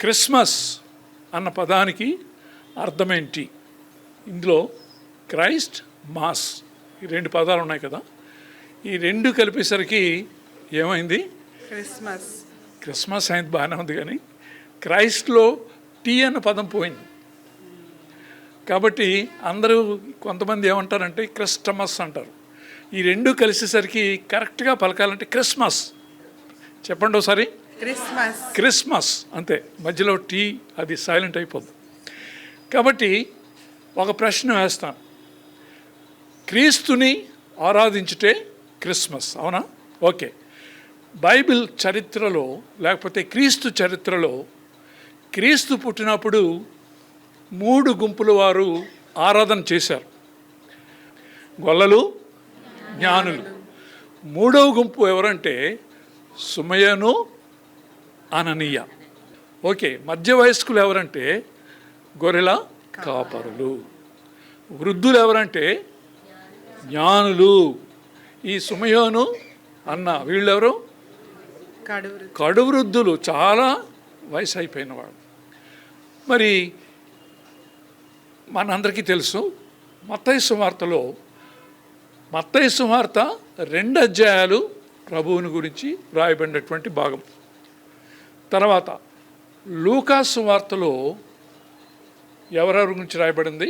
Christmas అన్న పదానికి అర్థమేంటి? ఇందులో క్రైస్ట్, మాస్, ఈ రెండు పదాలు ఉన్నాయి కదా, ఈ రెండు కలిపేసరికి ఏమైంది? క్రిస్మస్ అయింది. బాగానే ఉంది, కానీ క్రైస్ట్లో టీ అన్న పదం పోయింది. కాబట్టి అందరూ కొంతమంది ఏమంటారంటే క్రిస్టమస్ అంటారు. ఈ రెండు కలిసేసరికి కరెక్ట్గా పలకాలంటే క్రిస్మస్. చెప్పండి ఒకసారి. క్రిస్మస్ అంతే, మధ్యలో టీ అది సైలెంట్ అయిపోద్ది. కాబట్టి ఒక ప్రశ్న వేస్తాను. క్రీస్తుని ఆరాధించుటే క్రిస్మస్, అవునా? ఓకే. బైబిల్ చరిత్రలో లేకపోతే క్రీస్తు చరిత్రలో క్రీస్తు పుట్టినప్పుడు 3 గుంపుల వారు ఆరాధన చేశారు. గొల్లలు, జ్ఞానులు. 3వ గుంపు ఎవరంటే సుమయను, అననీయ. ఓకే. మధ్య వయస్కులు ఎవరంటే గొర్రెల కాపరులు. వృద్ధులు ఎవరంటే జ్ఞానులు. ఈ సుమయోను, అన్న వీళ్ళెవరు? కడు వృద్ధులు, చాలా వయసు అయిపోయిన వాళ్ళు. మరి మనందరికీ తెలుసు మత్తయి సువార్తలో, మత్తయి సువార్త 2 అధ్యాయాలు ప్రభువుని గురించి రాయబడినటువంటి భాగం. తర్వాత లూకా సువార్తలో ఎవరెవరి గురించి రాయబడింది?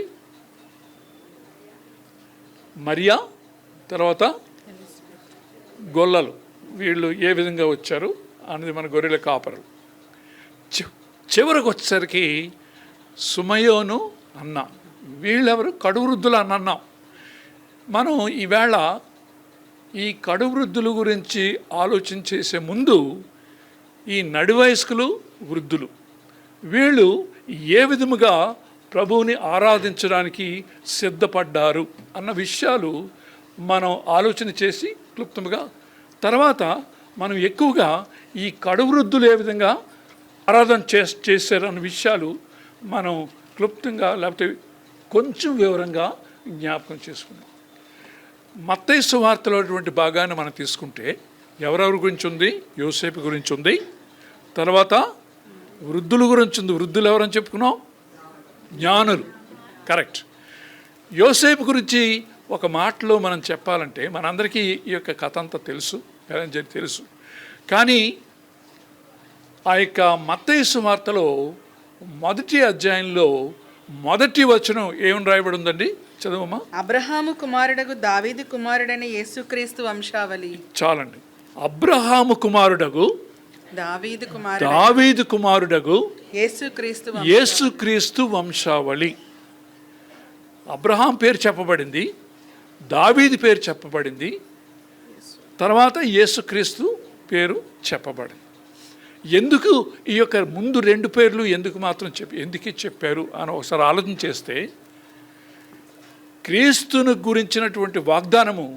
మరియా, తర్వాత గొల్లలు, వీళ్ళు ఏ విధంగా వచ్చారు అనేది మన గొర్రెల కాపరులు. చివరికి వచ్చేసరికి సుమయోను, అన్న, వీళ్ళెవరు? కడువృద్ధులు అని అన్నాం. మనం ఈవేళ ఈ కడువృద్ధుల గురించి ఆలోచన చేసే ముందు ఈ నడివయస్కులు, వృద్ధులు, వీళ్ళు ఏ విధముగా ప్రభువుని ఆరాధించడానికి సిద్ధపడ్డారు అన్న విషయాలు మనం ఆలోచన చేసి క్లుప్తంగా, తర్వాత మనం ఎక్కువగా ఈ కడువృద్ధులు ఏ విధంగా ఆరాధన చేశారు అన్న విషయాలు మనం క్లుప్తంగా లేకపోతే కొంచెం వివరంగా జ్ఞాపకం చేసుకున్నాం. మత్తయి సువార్తలో అటువంటి భాగాన్ని మనం తీసుకుంటే ఎవరెవరి గురించి ఉంది? యోసేపు గురించి ఉంది. తర్వాత వృద్ధుల గురించి ఉంది. వృద్ధులు ఎవరని చెప్పుకున్నాం? జ్ఞానులు. కరెక్ట్. యోసేపు గురించి ఒక మాటలో మనం చెప్పాలంటే, మనందరికీ ఈ యొక్క కథ అంతా తెలుసు, తెలుసు. కానీ ఆ యొక్క మత్తయి సువార్తలో 1వ అధ్యాయంలో 1వ వచనం ఏమని రాయబడి ఉందండి? చదువమ్మా. అబ్రహాము కుమారుడగు దావీదు కుమారుడైన యేసుక్రీస్తు వంశావళి. చాలండి. అబ్రహాము కుమారుడగు దావీదు కుమారుడగు యేసుక్రీస్తు వంశావళి. అబ్రహాం పేరు చెప్పబడింది, దావీదు పేరు చెప్పబడింది, తర్వాత యేసుక్రీస్తు పేరు చెప్పబడింది. ఎందుకు ఈ యొక్క ముందు 2 పేర్లు ఎందుకు మాత్రం ఎందుకు చెప్పారు అని ఒకసారి ఆలోచన చేస్తే, క్రీస్తును గురించినటువంటి వాగ్దానము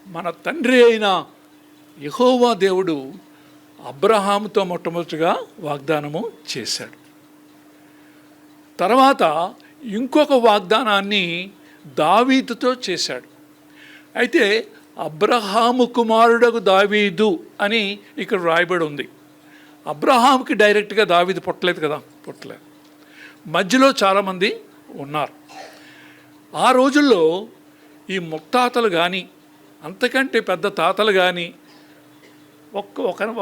మన తండ్రి అయిన యెహోవా దేవుడు అబ్రహాముతో మొట్టమొదటిగా వాగ్దానము చేశాడు. తర్వాత ఇంకొక వాగ్దానాన్ని దావీదుతో చేశాడు. అయితే అబ్రహాము కుమారుడగు దావీదు అని ఇక్కడ రాయబడి ఉంది. అబ్రహాముకి డైరెక్ట్గా దావీదు పుట్టలేదు కదా, పుట్టలేదు. మధ్యలో చాలామంది ఉన్నారు. ఆ రోజుల్లో ఈ ముత్తాతలు కానీ, అంతకంటే పెద్ద తాతలు కానీ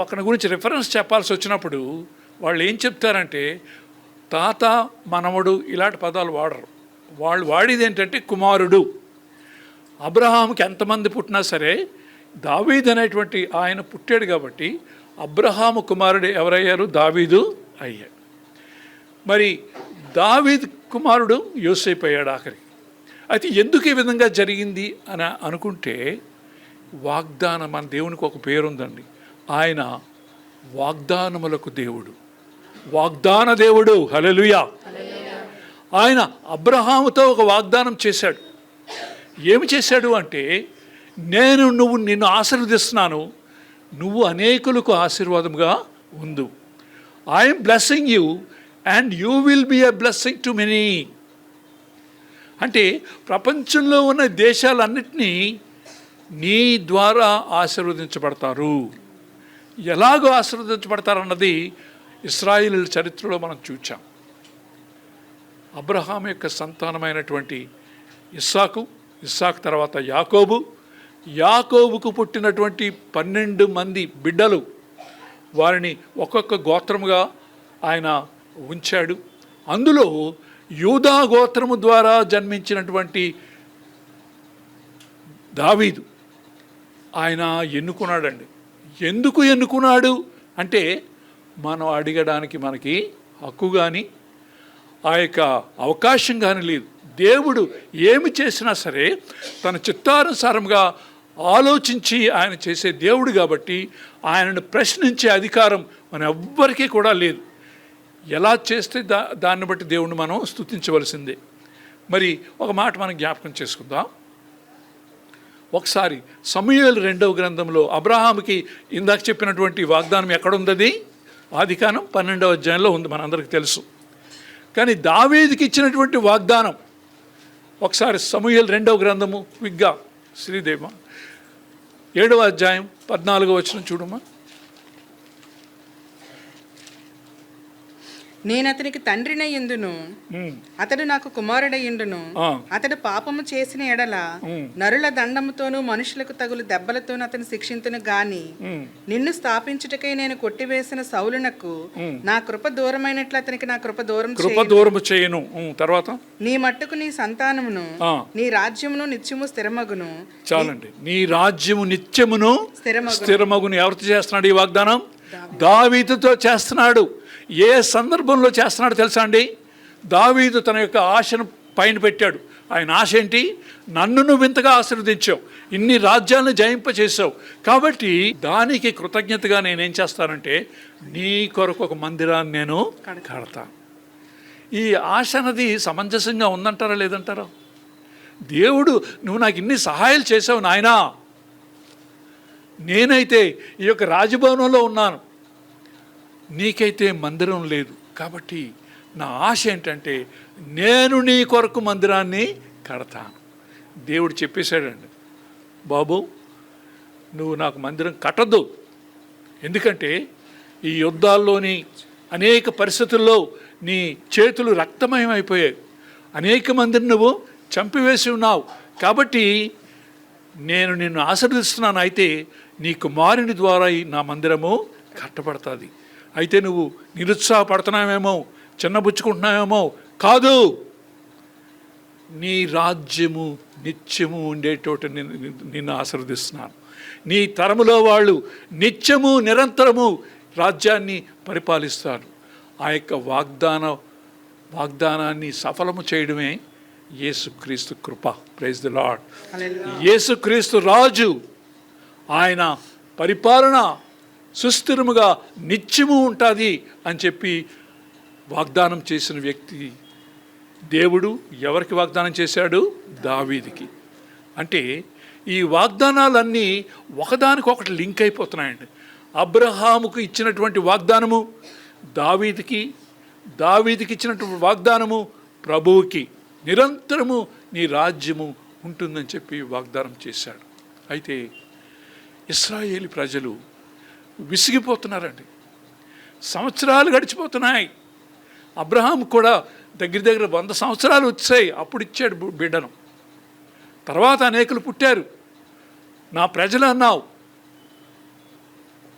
ఒకరి గురించి రిఫరెన్స్ చెప్పాల్సి వచ్చినప్పుడు వాళ్ళు ఏం చెప్తారంటే తాత, మనవడు ఇలాంటి పదాలు వాడరు. వాళ్ళు వాడేది ఏంటంటే కుమారుడు. అబ్రహాముకి ఎంతమంది పుట్టినా సరే దావీదు అనేటువంటి ఆయన పుట్టాడు కాబట్టి అబ్రహాము కుమారుడు ఎవరయ్యారు? దావీదు అయ్యాడు. మరి దావీదు కుమారుడు యోసేపు అయ్యాడు ఆఖరికి. అయితే ఎందుకు ఈ విధంగా జరిగింది అని అనుకుంటే, వాగ్దానం, మన దేవునికి ఒక పేరుందండి. ఆయన వాగ్దానములకు దేవుడు, వాగ్దాన దేవుడు. హల్లెలూయా. ఆయన అబ్రహాముతో ఒక వాగ్దానం చేశాడు. ఏమి చేశాడు అంటే, నిన్ను ఆశీర్వదిస్తున్నాను, నువ్వు అనేకులకు ఆశీర్వాదముగా ఉండు. I'm blessing you and you will be a blessing to many. అంటే ప్రపంచంలో ఉన్న దేశాలన్నిటినీ నీ ద్వారా ఆశీర్వదించబడతారు. ఎలాగో ఆశీర్వదించబడతారన్నది ఇశ్రాయేలు చరిత్రలో మనం చూచాం. అబ్రహాం యొక్క సంతానమైనటువంటి ఇస్సాకు తర్వాత యాకోబుకు పుట్టినటువంటి 12 మంది బిడ్డలు, వారిని ఒక్కొక్క గోత్రముగా ఆయన ఉంచాడు. అందులో యూదా గోత్రము ద్వారా జన్మించినటువంటి దావీదు ఆయన ఎన్నుకున్నాడండి. ఎందుకు ఎన్నుకున్నాడు అంటే, మనం అడగడానికి మనకి హక్కు కానీ ఆ యొక్క అవకాశం కానీ లేదు. దేవుడు ఏమి చేసినా సరే తన చిత్తానుసారంగా ఆలోచించి ఆయన చేసే దేవుడు కాబట్టి ఆయనను ప్రశ్నించే అధికారం మన ఎవ్వరికీ కూడా లేదు. ఎలా చేస్తే దాన్ని బట్టి దేవుణ్ణి మనం స్తుతించవలసిందే. మరి ఒక మాట మనం జ్ఞాపకం చేసుకుందాం. ఒకసారి సమూయేలు 2వ గ్రంథంలో అబ్రహాముకి ఇందాక చెప్పినటువంటి వాగ్దానం ఎక్కడుంది? ఆదికాండం 12వ అధ్యాయంలో ఉంది, మనందరికీ తెలుసు. కానీ దావీదుకి ఇచ్చినటువంటి వాగ్దానం ఒకసారి సమూయేలు 2వ గ్రంథము విగ్గా శ్రీదేవ 7వ అధ్యాయం 14వ వచనం చూడమ్మా. నేను అతనికి తండ్రినయ్యుందును, అతడు నాకు కుమారుడయ్యుండును. అతడు పాపము చేసిన ఎడల నరుల దండముతోనూ మనుషులకు తగులు దెబ్బలతోనూ అతను శిక్షింతును గాని, నిన్ను స్థాపించుటకై నేను కొట్టివేసిన సౌలునకు నా కృప దూరమైనట్లు అతనికి నా కృప దూరము చేయను. తర్వాత నీ మట్టుకు నీ సంతానమును నీ రాజ్యమును నిత్యము స్థిరమగును. చాలండి. నీ రాజ్యము నిత్యమును స్థిరమగును. ఎవరితో చేస్తున్నాడు ఈ వాగ్దానం? దావీదుతో చేస్తున్నాడు. ఏ సందర్భంలో చేస్తున్నాడు తెలుసా అండి? దావీదు తన యొక్క ఆశను పైన పెట్టాడు. ఆయన ఆశ ఏంటి? నన్ను నువ్వు ఇంతగా ఆశీర్వదించావు, ఇన్ని రాజ్యాలను జయింపచేసావు, కాబట్టి దానికి కృతజ్ఞతగా నేనేం చేస్తానంటే నీ కొరకు ఒక మందిరాన్ని నేను కడతాను. ఈ ఆశ అన్నది సమంజసంగా ఉందంటారా లేదంటారా? దేవుడు నువ్వు నాకు ఇన్ని సహాయాలు చేసావు నాయనా, నేనైతే ఈ యొక్క రాజభవనంలో ఉన్నాను, నీకైతే మందిరం లేదు, కాబట్టి నా ఆశ ఏంటంటే నేను నీ కొరకు మందిరాన్ని కడతాను. దేవుడు చెప్పేశాడండి, బాబు నువ్వు నాకు మందిరం కట్టద్దు, ఎందుకంటే ఈ యుద్ధాల్లోని అనేక పరిస్థితుల్లో నీ చేతులు రక్తమయమైపోయాయి, అనేక మందిని నువ్వు చంపివేసి ఉన్నావు, కాబట్టి నేను నిన్ను ఆశీర్వదిస్తున్నాను. అయితే నీ కుమారుని ద్వారా నా మందిరము కట్టబడుతుంది. అయితే నువ్వు నిరుత్సాహపడుతున్నావేమో, చిన్నబుచ్చుకుంటున్నావేమో, కాదు, నీ రాజ్యము నిత్యము ఉండేటోటి నిన్ను ఆశీర్వదిస్తున్నాను. నీ తరములో వాళ్ళు నిత్యము నిరంతరము రాజ్యాన్ని పరిపాలిస్తారు. ఆ యొక్క వాగ్దానాన్ని సఫలము చేయడమే యేసుక్రీస్తు కృప. Praise the lord. యేసుక్రీస్తు రాజు, ఆయన పరిపాలన సుస్థిరముగా నిత్యము ఉంటుంది అని చెప్పి వాగ్దానం చేసిన వ్యక్తి దేవుడు. ఎవరికి వాగ్దానం చేశాడు? దావీదుకి. అంటే ఈ వాగ్దానాలన్నీ ఒకదానికొకటి లింక్ అయిపోతున్నాయండి. అబ్రహాముకు ఇచ్చినటువంటి వాగ్దానము దావీదుకి, దావీదుకి ఇచ్చినటువంటి వాగ్దానము ప్రభువుకి, నిరంతరము నీ రాజ్యము ఉంటుందని చెప్పి వాగ్దానం చేశాడు. అయితే ఇశ్రాయేలు ప్రజలు విసిగిపోతున్నారండి. సంవత్సరాలు గడిచిపోతున్నాయి. అబ్రహాం కూడా దగ్గర 100 సంవత్సరాలు వచ్చాయి, అప్పుడు ఇచ్చాడు బిడ్డను. తర్వాత అనేకులు పుట్టారు, నా ప్రజలు అన్నావు.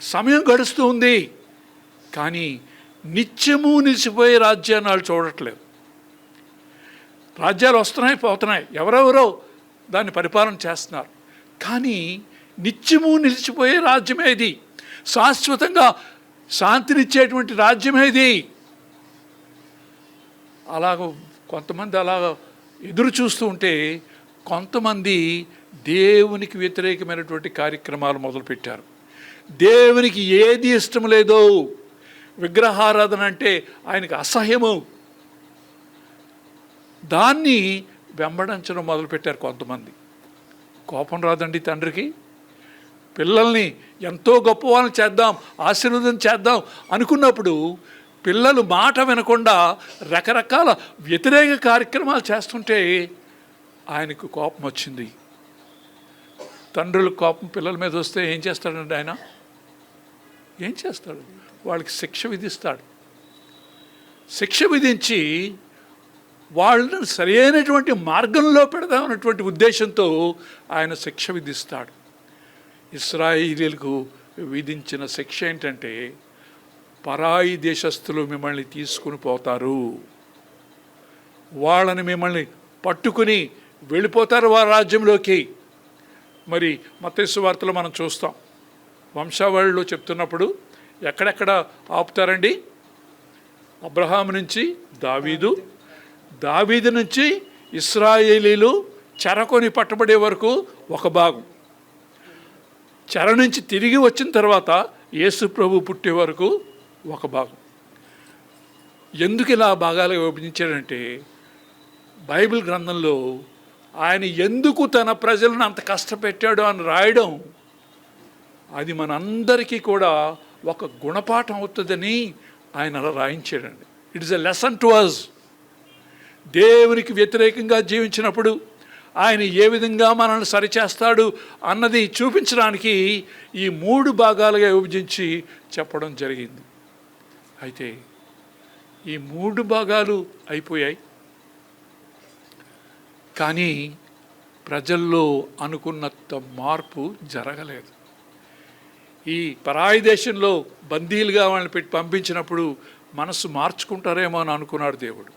సమయం గడుస్తూ ఉంది, కానీ నిత్యము నిలిచిపోయే రాజ్యాన్ని వాళ్ళు చూడట్లేదు. రాజ్యాలు వస్తున్నాయి పోతున్నాయి, ఎవరెవరో దాన్ని పరిపాలన చేస్తున్నారు, కానీ నిత్యము నిలిచిపోయే రాజ్యమేది, శాశ్వతంగా శాంతినిచ్చేటువంటి రాజ్యమేది. అలాగ కొంతమంది అలాగ ఎదురు చూస్తూ ఉంటే, కొంతమంది దేవునికి వ్యతిరేకమైనటువంటి కార్యక్రమాలు మొదలుపెట్టారు. దేవునికి ఏది ఇష్టం లేదో, విగ్రహారాధన అంటే ఆయనకు అసహ్యము, దాన్ని వెంబడించడం మొదలుపెట్టారు కొంతమంది. కోపం రాదండి తండ్రికి? పిల్లల్ని ఎంతో గొప్ప వాళ్ళని చేద్దాం, ఆశీర్వాదం చేద్దాం అనుకున్నప్పుడు పిల్లలు మాట వినకుండా రకరకాల వ్యతిరేక కార్యక్రమాలు చేస్తుంటే ఆయనకు కోపం వచ్చింది. తండ్రులకు కోపం పిల్లల మీద వస్తే ఏం చేస్తాడండి ఆయన? ఏం చేస్తాడు? వాళ్ళకి శిక్ష విధిస్తాడు. శిక్ష విధించి వాళ్ళని సరైనటువంటి మార్గంలో పెడదామన్నటువంటి ఉద్దేశంతో ఆయన శిక్ష విధిస్తాడు. ఇశ్రాయేలీయులకు విధించిన శిక్ష ఏంటంటే, పరాయి దేశస్థులు మిమ్మల్ని తీసుకుని పోతారు, వాళ్ళని మిమ్మల్ని పట్టుకుని వెళ్ళిపోతారు వారి రాజ్యంలోకి. మరి మత్తయి సువార్తలో మనం చూస్తాం, వంశావళిలో చెప్తున్నప్పుడు ఎక్కడెక్కడ ఆపుతారండి? అబ్రహాము నుంచి దావీదు, దావీదు నుంచి ఇశ్రాయేలీలు చెరకొని పట్టబడే వరకు ఒక భాగం, చెర నుంచి తిరిగి వచ్చిన తర్వాత యేసు ప్రభు పుట్టే వరకు ఒక భాగం. ఎందుకు ఇలా భాగాలుగా విభజించాడంటే, బైబిల్ గ్రంథంలో ఆయన ఎందుకు తన ప్రజలను అంత కష్టపెట్టాడు అని రాయడం, అది మనందరికీ కూడా ఒక గుణపాఠం అవుతుందని ఆయన అలా రాయించాడండి. It is a lesson to us. దేవునికి వ్యతిరేకంగా జీవించినప్పుడు ఆయన ఏ విధంగా మనల్ని సరిచేస్తాడు అన్నది చూపించడానికి ఈ 3 భాగాలుగా విభజించి చెప్పడం జరిగింది. అయితే ఈ 3 భాగాలు అయిపోయాయి, కానీ ప్రజల్లో అనుకున్నంత మార్పు జరగలేదు. ఈ పరాయి దేశంలో బందీలుగా వాళ్ళని పెట్టి పంపించినప్పుడు మనసు మార్చుకుంటారేమో అని అనుకున్నాడు దేవుడు.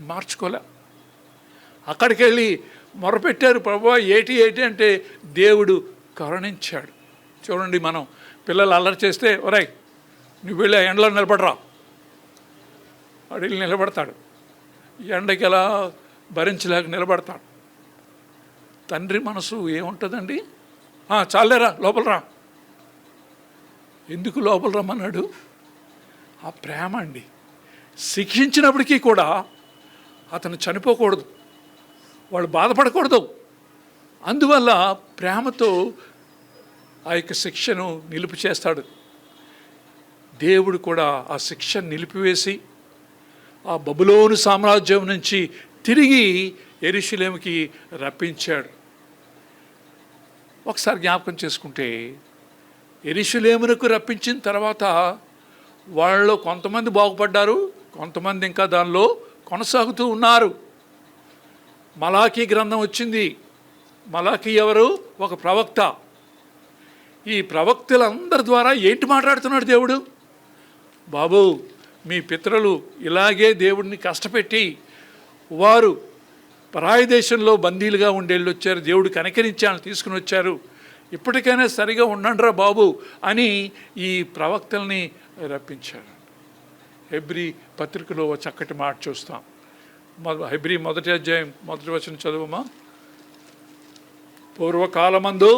మార్చుకోలే. అక్కడికి వెళ్ళి మొరపెట్టారు, ప్రభువా ఏటి అంటే దేవుడు కరుణించాడు. చూడండి, మనం పిల్లలు అల్లరి చేస్తే, ఒరేయ్ నువ్వు వెళ్ళి ఎండలో నిలబడరా, వాడు వెళ్ళి నిలబడతాడు. ఎండకి ఎలా భరించలేక నిలబడతాడు. తండ్రి మనసు ఏముంటుందండి? చాలేరా లోపల రా. ఎందుకు లోపల రమ్మన్నాడు? ఆ ప్రేమ అండి. శిక్షించినప్పటికీ కూడా అతను చనిపోకూడదు, వాళ్ళు బాధపడకూడదు. అందువల్ల ప్రేమతో ఆ యొక్క శిక్షను నిలుపు చేస్తాడు. దేవుడు కూడా ఆ శిక్షను నిలిపివేసి ఆ బబులోను సామ్రాజ్యం నుంచి తిరిగి యెరూషలేముకి రప్పించాడు. ఒకసారి జ్ఞాపకం చేసుకుంటే, యెరూషలేమునకు రప్పించిన తర్వాత వాళ్ళలో కొంతమంది బాగుపడ్డారు, కొంతమంది ఇంకా దానిలో కొనసాగుతూ ఉన్నారు. మలాకీ గ్రంథం వచ్చింది. మలాకీ ఎవరు? ఒక ప్రవక్త. ఈ ప్రవక్తలందరి ద్వారా ఏంటి మాట్లాడుతున్నాడు దేవుడు? బాబు, మీ పితరులు ఇలాగే దేవుడిని కష్టపెట్టి వారు పరాయి దేశంలో బందీలుగా ఉండేళ్ళు వచ్చారు, దేవుడు కనికరించాలని తీసుకుని వచ్చారు, ఇప్పటికైనా సరిగా ఉండండిరా బాబు అని ఈ ప్రవక్తల్ని రప్పించాడు. హెబ్రీ పత్రికలో చక్కటి మాట చూస్తాం. హెబ్రీ 1వ అధ్యాయం 1వ వచనం చదువమ్మా. పూర్వకాలమందు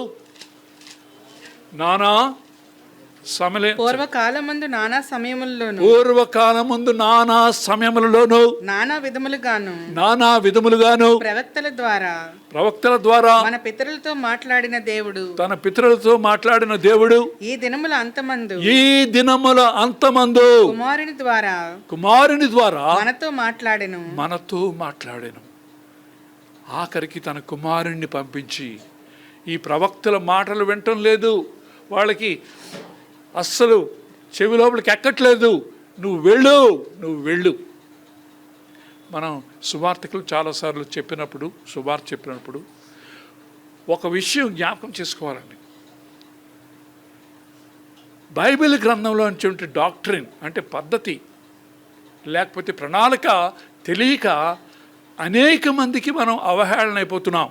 నానా పూర్వకాలమందు నానా సమయములలోను నానా విధములుగాను ప్రవక్తల ద్వారా మన పితరులతో మాట్లాడిన దేవుడు, తన పితరులతో మాట్లాడిన దేవుడు ఈ దినముల అంతమందు కుమారుని ద్వారా మనతో మాట్లాడెను. ఆఖరికి తన కుమారుణ్ణి పంపించి, ఈ ప్రవక్తల మాటలు వినటం లేదు, వాళ్ళకి అస్సలు చెవి లోపలికి ఎక్కట్లేదు, నువ్వు వెళ్ళు. మనం సువార్తికులు చాలాసార్లు సువార్త చెప్పినప్పుడు ఒక విషయం జ్ఞాపకం చేసుకోవాలండి. బైబిల్ గ్రంథంలో నుంచి డాక్ట్రిన్ అంటే పద్ధతి లేకపోతే ప్రణాళిక తెలియక అనేక మందికి మనం అవహేళన అయిపోతున్నాం.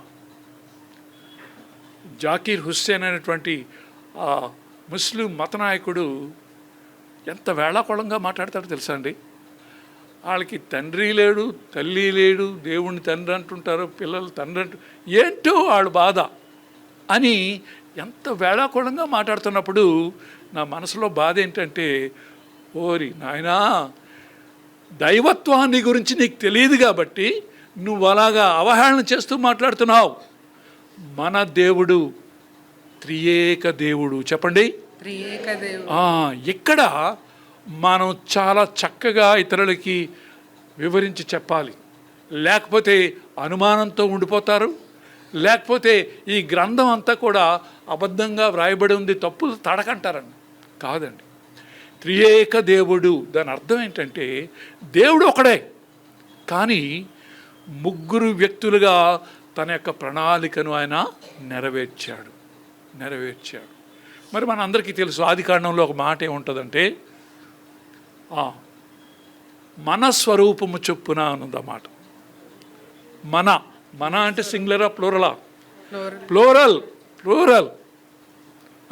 జాకీర్ హుస్సేన్ అనేటువంటి ముస్లిం మత నాయకుడు ఎంత వేళాకోళంగా మాట్లాడతాడో తెలుసా అండి? వాళ్ళకి తండ్రి లేడు, తల్లి లేడు, దేవుణ్ణి తండ్రి అంటుంటారు, పిల్లలు తండ్రి ఏంటో వాళ్ళ బాధ అని ఎంత వేళాకోళంగా మాట్లాడుతున్నప్పుడు నా మనసులో బాధ ఏంటంటే, ఓరి నాయనా, దైవత్వాన్ని గురించి నీకు తెలియదు కాబట్టి నువ్వు అలాగా అవహేళన చేస్తూ మాట్లాడుతున్నావు. మన దేవుడు త్రియేక దేవుడు. చెప్పండి, త్రియేక దేవుడు. ఇక్కడ మనం చాలా చక్కగా ఇతరులకి వివరించి చెప్పాలి, లేకపోతే అనుమానంతో ఉండిపోతారు, లేకపోతే ఈ గ్రంథం అంతా కూడా అబద్ధంగా వ్రాయబడి ఉంది, తప్పులు తడకంటారండి. కాదండి, త్రియేక దేవుడు. దాని అర్థం ఏంటంటే దేవుడు ఒకడే, కానీ ముగ్గురు వ్యక్తులుగా తన యొక్క ప్రణాళికను ఆయన నెరవేర్చాడు. మరి మన అందరికీ తెలుసు, ఆది కాండంలో ఒక మాట ఏముంటుందంటే మన స్వరూపము చొప్పున అన్నమాట. మన అంటే సింగులరా ప్లూరలా? ప్లూరల్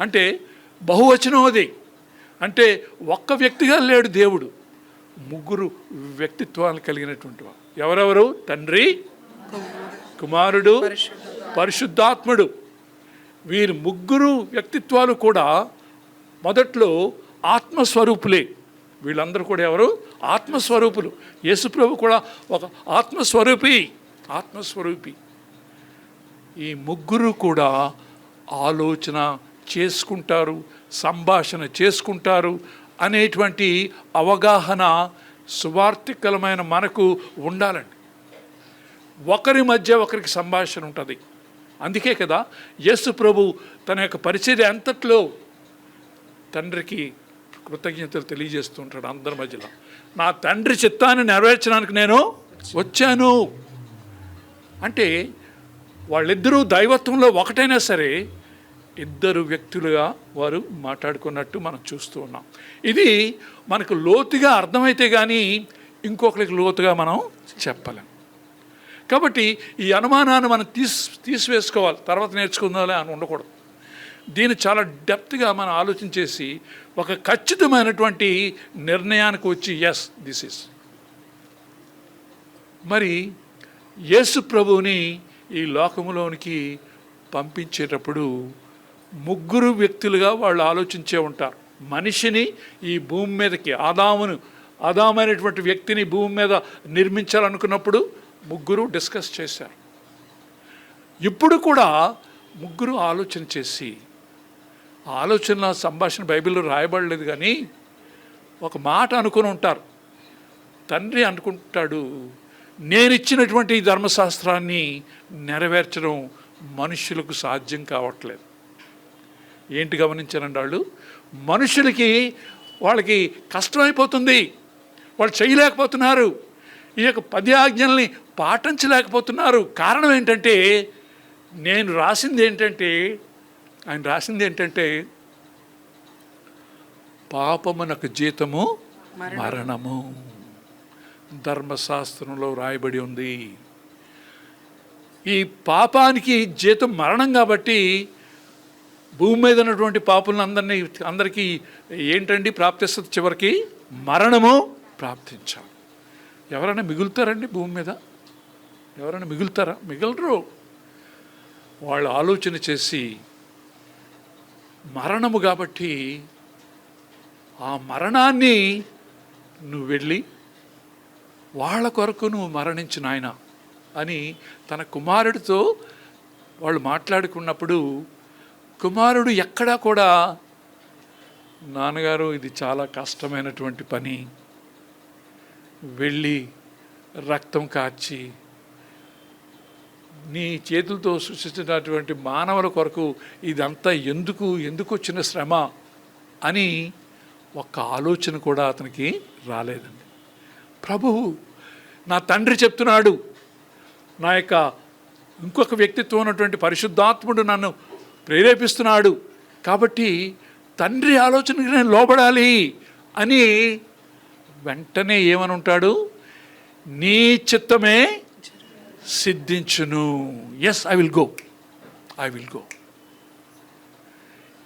అంటే బహువచనం. అది అంటే ఒక్క వ్యక్తిగా లేడు దేవుడు, ముగ్గురు వ్యక్తిత్వాలు కలిగినటువంటి వాడు. ఎవరెవరు? తండ్రి, కుమారుడు, పరిశుద్ధాత్ముడు. వీరి ముగ్గురు వ్యక్తిత్వాలు కూడా మొదట్లో ఆత్మస్వరూపులే. వీళ్ళందరూ కూడా ఎవరు? ఆత్మస్వరూపులు. యేసుప్రభు కూడా ఒక ఆత్మస్వరూపి. ఈ ముగ్గురు కూడా ఆలోచన చేసుకుంటారు, సంభాషణ చేసుకుంటారు అనేటువంటి అవగాహన సువార్థికమైన మనకు ఉండాలండి. ఒకరి మధ్య ఒకరికి సంభాషణ ఉంటుంది. అందుకే కదా యేసు ప్రభు తన యొక్క పరిచర్య అంతట్లో తండ్రికి కృతజ్ఞతలు తెలియజేస్తుంటాడు అందరి మధ్యలో. నా తండ్రి చిత్తాన్ని నెరవేర్చడానికి నేను వచ్చాను అంటే, వాళ్ళిద్దరూ దైవత్వంలో ఒకటైనా సరే ఇద్దరు వ్యక్తులుగా వారు మాట్లాడుకున్నట్టు మనం చూస్తూ ఉన్నాం. ఇది మనకు లోతుగా అర్థమైతే కానీ ఇంకొకరికి లోతుగా మనం చెప్పలేం. కాబట్టి ఈ అనుమానాన్ని మనం తీసివేసుకోవాలి, తర్వాత నేర్చుకుందాలే అని ఉండకూడదు. దీన్ని చాలా డెప్త్గా మనం ఆలోచన చేసి ఒక ఖచ్చితమైనటువంటి నిర్ణయానికి వచ్చి ఎస్ దిస్ ఇస్. మరి యేసు ప్రభువుని ఈ లోకములోనికి పంపించేటప్పుడు ముగ్గురు వ్యక్తులుగా వాళ్ళు ఆలోచించే ఉంటారు. మనిషిని ఈ భూమి మీదకి ఆదామైనటువంటి వ్యక్తిని భూమి మీద నిర్మించాలనుకున్నప్పుడు ముగ్గురు డిస్కస్ చేశారు. ఇప్పుడు కూడా ముగ్గురు ఆలోచన చేసి, ఆలోచన సంభాషణ బైబిల్లో రాయబడలేదు కానీ ఒక మాట అనుకుని ఉంటారు. తండ్రి అనుకుంటాడు, నేను ఇచ్చినటువంటి ఈ ధర్మశాస్త్రాన్ని నెరవేర్చడం మనుషులకు సాధ్యం కావట్లేదు. ఏంటి గమనించారండి? వాళ్ళు మనుషులకి వాళ్ళకి కష్టమైపోతుంది, వాళ్ళు చేయలేకపోతున్నారు, ఈ యొక్క 10 ఆజ్ఞల్ని పాటించలేకపోతున్నారు. కారణం ఏంటంటే ఆయన రాసింది ఏంటంటే పాపమునకు జీతము మరణము. ధర్మశాస్త్రంలో రాయబడి ఉంది. ఈ పాపానికి జీతం మరణం కాబట్టి భూమి మీద ఉన్నటువంటి పాపులను అందరికీ ఏంటండి ప్రాప్తిస్తుంది? చివరికి మరణము ప్రాప్తించాలి. ఎవరైనా మిగులుతారండి భూమి మీద? ఎవరైనా మిగులుతారా? మిగలరు. వాళ్ళు ఆలోచన చేసి మరణము కాబట్టి ఆ మరణాన్ని నువ్వు వెళ్ళి వాళ్ళ కొరకు నువ్వు మరణించు నాయన అని తన కుమారుడితో వాళ్ళు మాట్లాడుకున్నప్పుడు కుమారుడు ఎక్కడా కూడా నాన్నగారు ఇది చాలా కష్టమైనటువంటి పని, వెళ్ళి రక్తం కార్చి నీ చేతులతో సృష్టించినటువంటి మానవుల కొరకు ఇదంతా ఎందుకు వచ్చిన శ్రమ అని ఒక్క ఆలోచన కూడా అతనికి రాలేదండి. ప్రభువు నా తండ్రి చెప్తున్నాడు, నా యొక్క ఇంకొక వ్యక్తిత్వం ఉన్నటువంటి పరిశుద్ధాత్ముడు నన్ను ప్రేరేపిస్తున్నాడు, కాబట్టి తండ్రి ఆలోచనకి నేను లోబడాలి అని వెంటనే ఏమని ఉంటాడు? నీ చిత్తమే సిద్ధించును. Yes I will go.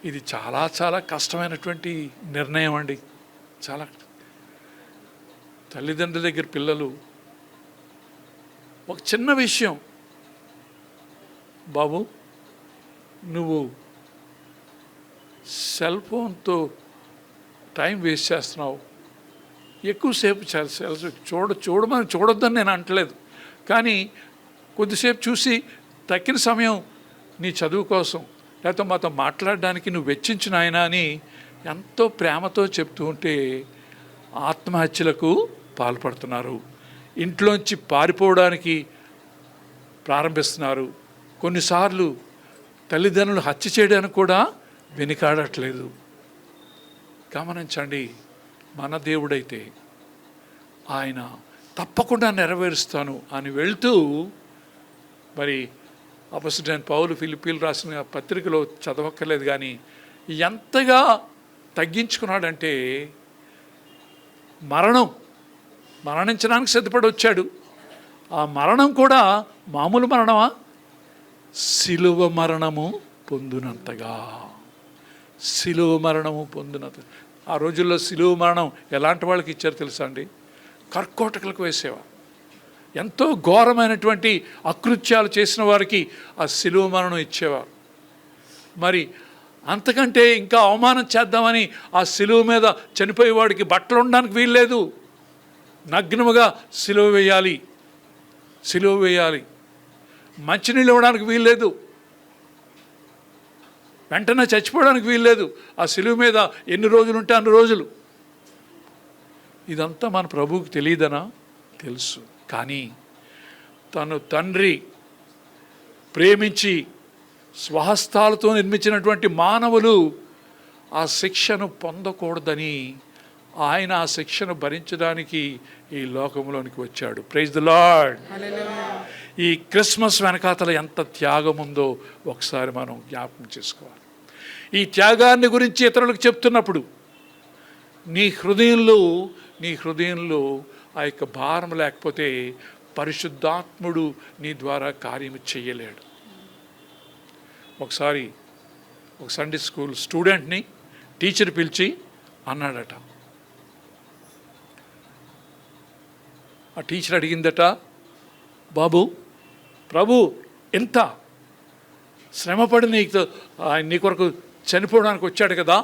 ఇది చాలా చాలా కష్టమైనటువంటి నిర్ణయం అండి. చాలా తల్లిదండ్రుల దగ్గర పిల్లలు ఒక చిన్న విషయం, బాబు నువ్వు సెల్ ఫోన్తో టైం వేస్ట్ చేస్తున్నావు, ఎక్కువసేపు చూడొద్దని నేను అంటలేదు, కానీ కొద్దిసేపు చూసి తక్కిన సమయం నీ చదువు కోసం లేకపోతే మాతో మాట్లాడడానికి నువ్వు వెచ్చించు నాయనా అని ఎంతో ప్రేమతో చెప్తూ ఉంటే ఆత్మహత్యలకు పాల్పడుతున్నారు, ఇంట్లోంచి పారిపోవడానికి ప్రారంభిస్తున్నారు. కొన్నిసార్లు తల్లిదండ్రులు హత్య చేయడానికి కూడా వెనుకాడట్లేదు. గమనించండి, మన దేవుడైతే ఆయన తప్పకుండా నెరవేరుస్తాను అని వెళ్తూ, మరి అపొస్తలుడైన పౌలు ఫిలిప్పీలు రాసిన పత్రికలో చదవక్కర్లేదు కానీ ఎంతగా తగ్గించుకున్నాడంటే, మరణించడానికి సిద్ధపడి వచ్చాడు. ఆ మరణం కూడా మామూలు మరణమా? శిలువ మరణము పొందినంతగా. శిలువ మరణము పొందినంత. ఆ రోజుల్లో శిలువ మరణం ఎలాంటి వాళ్ళకి ఇచ్చారు తెలుసా అండి? కర్కోటకులకు వేసేవారు. ఎంతో ఘోరమైనటువంటి అకృత్యాలు చేసిన వారికి ఆ శిలువ మరణం ఇచ్చేవారు. మరి అంతకంటే ఇంకా అవమానం చేద్దామని ఆ శిలువ మీద చనిపోయేవాడికి బట్టలు ఉండడానికి వీల్లేదు. నగ్నముగా శిలువ వేయాలి. మంచినీళ్ళు ఇవ్వడానికి వీల్లేదు. వెంటనే చచ్చిపోవడానికి వీల్లేదు. ఆ శిలువ మీద ఎన్ని రోజులు ఉంటే అన్ని రోజులు. ఇదంతా మన ప్రభువుకి తెలియదనా? తెలుసు. కానీ తను తండ్రి ప్రేమించి స్వహస్తాలతో నిర్మించినటువంటి మానవులు ఆ శిక్షను పొందకూడదని ఆయన ఆ శిక్షను భరించడానికి ఈ లోకంలోనికి వచ్చాడు. Praise the lord. ఈ క్రిస్మస్ వెనకాతల ఎంత త్యాగం ఉందో ఒకసారి మనం జ్ఞాపకం చేసుకోవాలి. ఈ త్యాగాన్ని గురించి ఇతరులకు చెప్తున్నప్పుడు నీ హృదయంలో ఆ యొక్క భారం లేకపోతే పరిశుద్ధాత్ముడు నీ ద్వారా కార్యము చేయలేడు. ఒకసారి ఒక సండే స్కూల్ స్టూడెంట్ని టీచర్ పిలిచి అన్నాడట. ఆ టీచర్ అడిగిందట, బాబు, ప్రభు ఎంత శ్రమపడి నీ కొరకు చనిపోవడానికి వచ్చాడు కదా,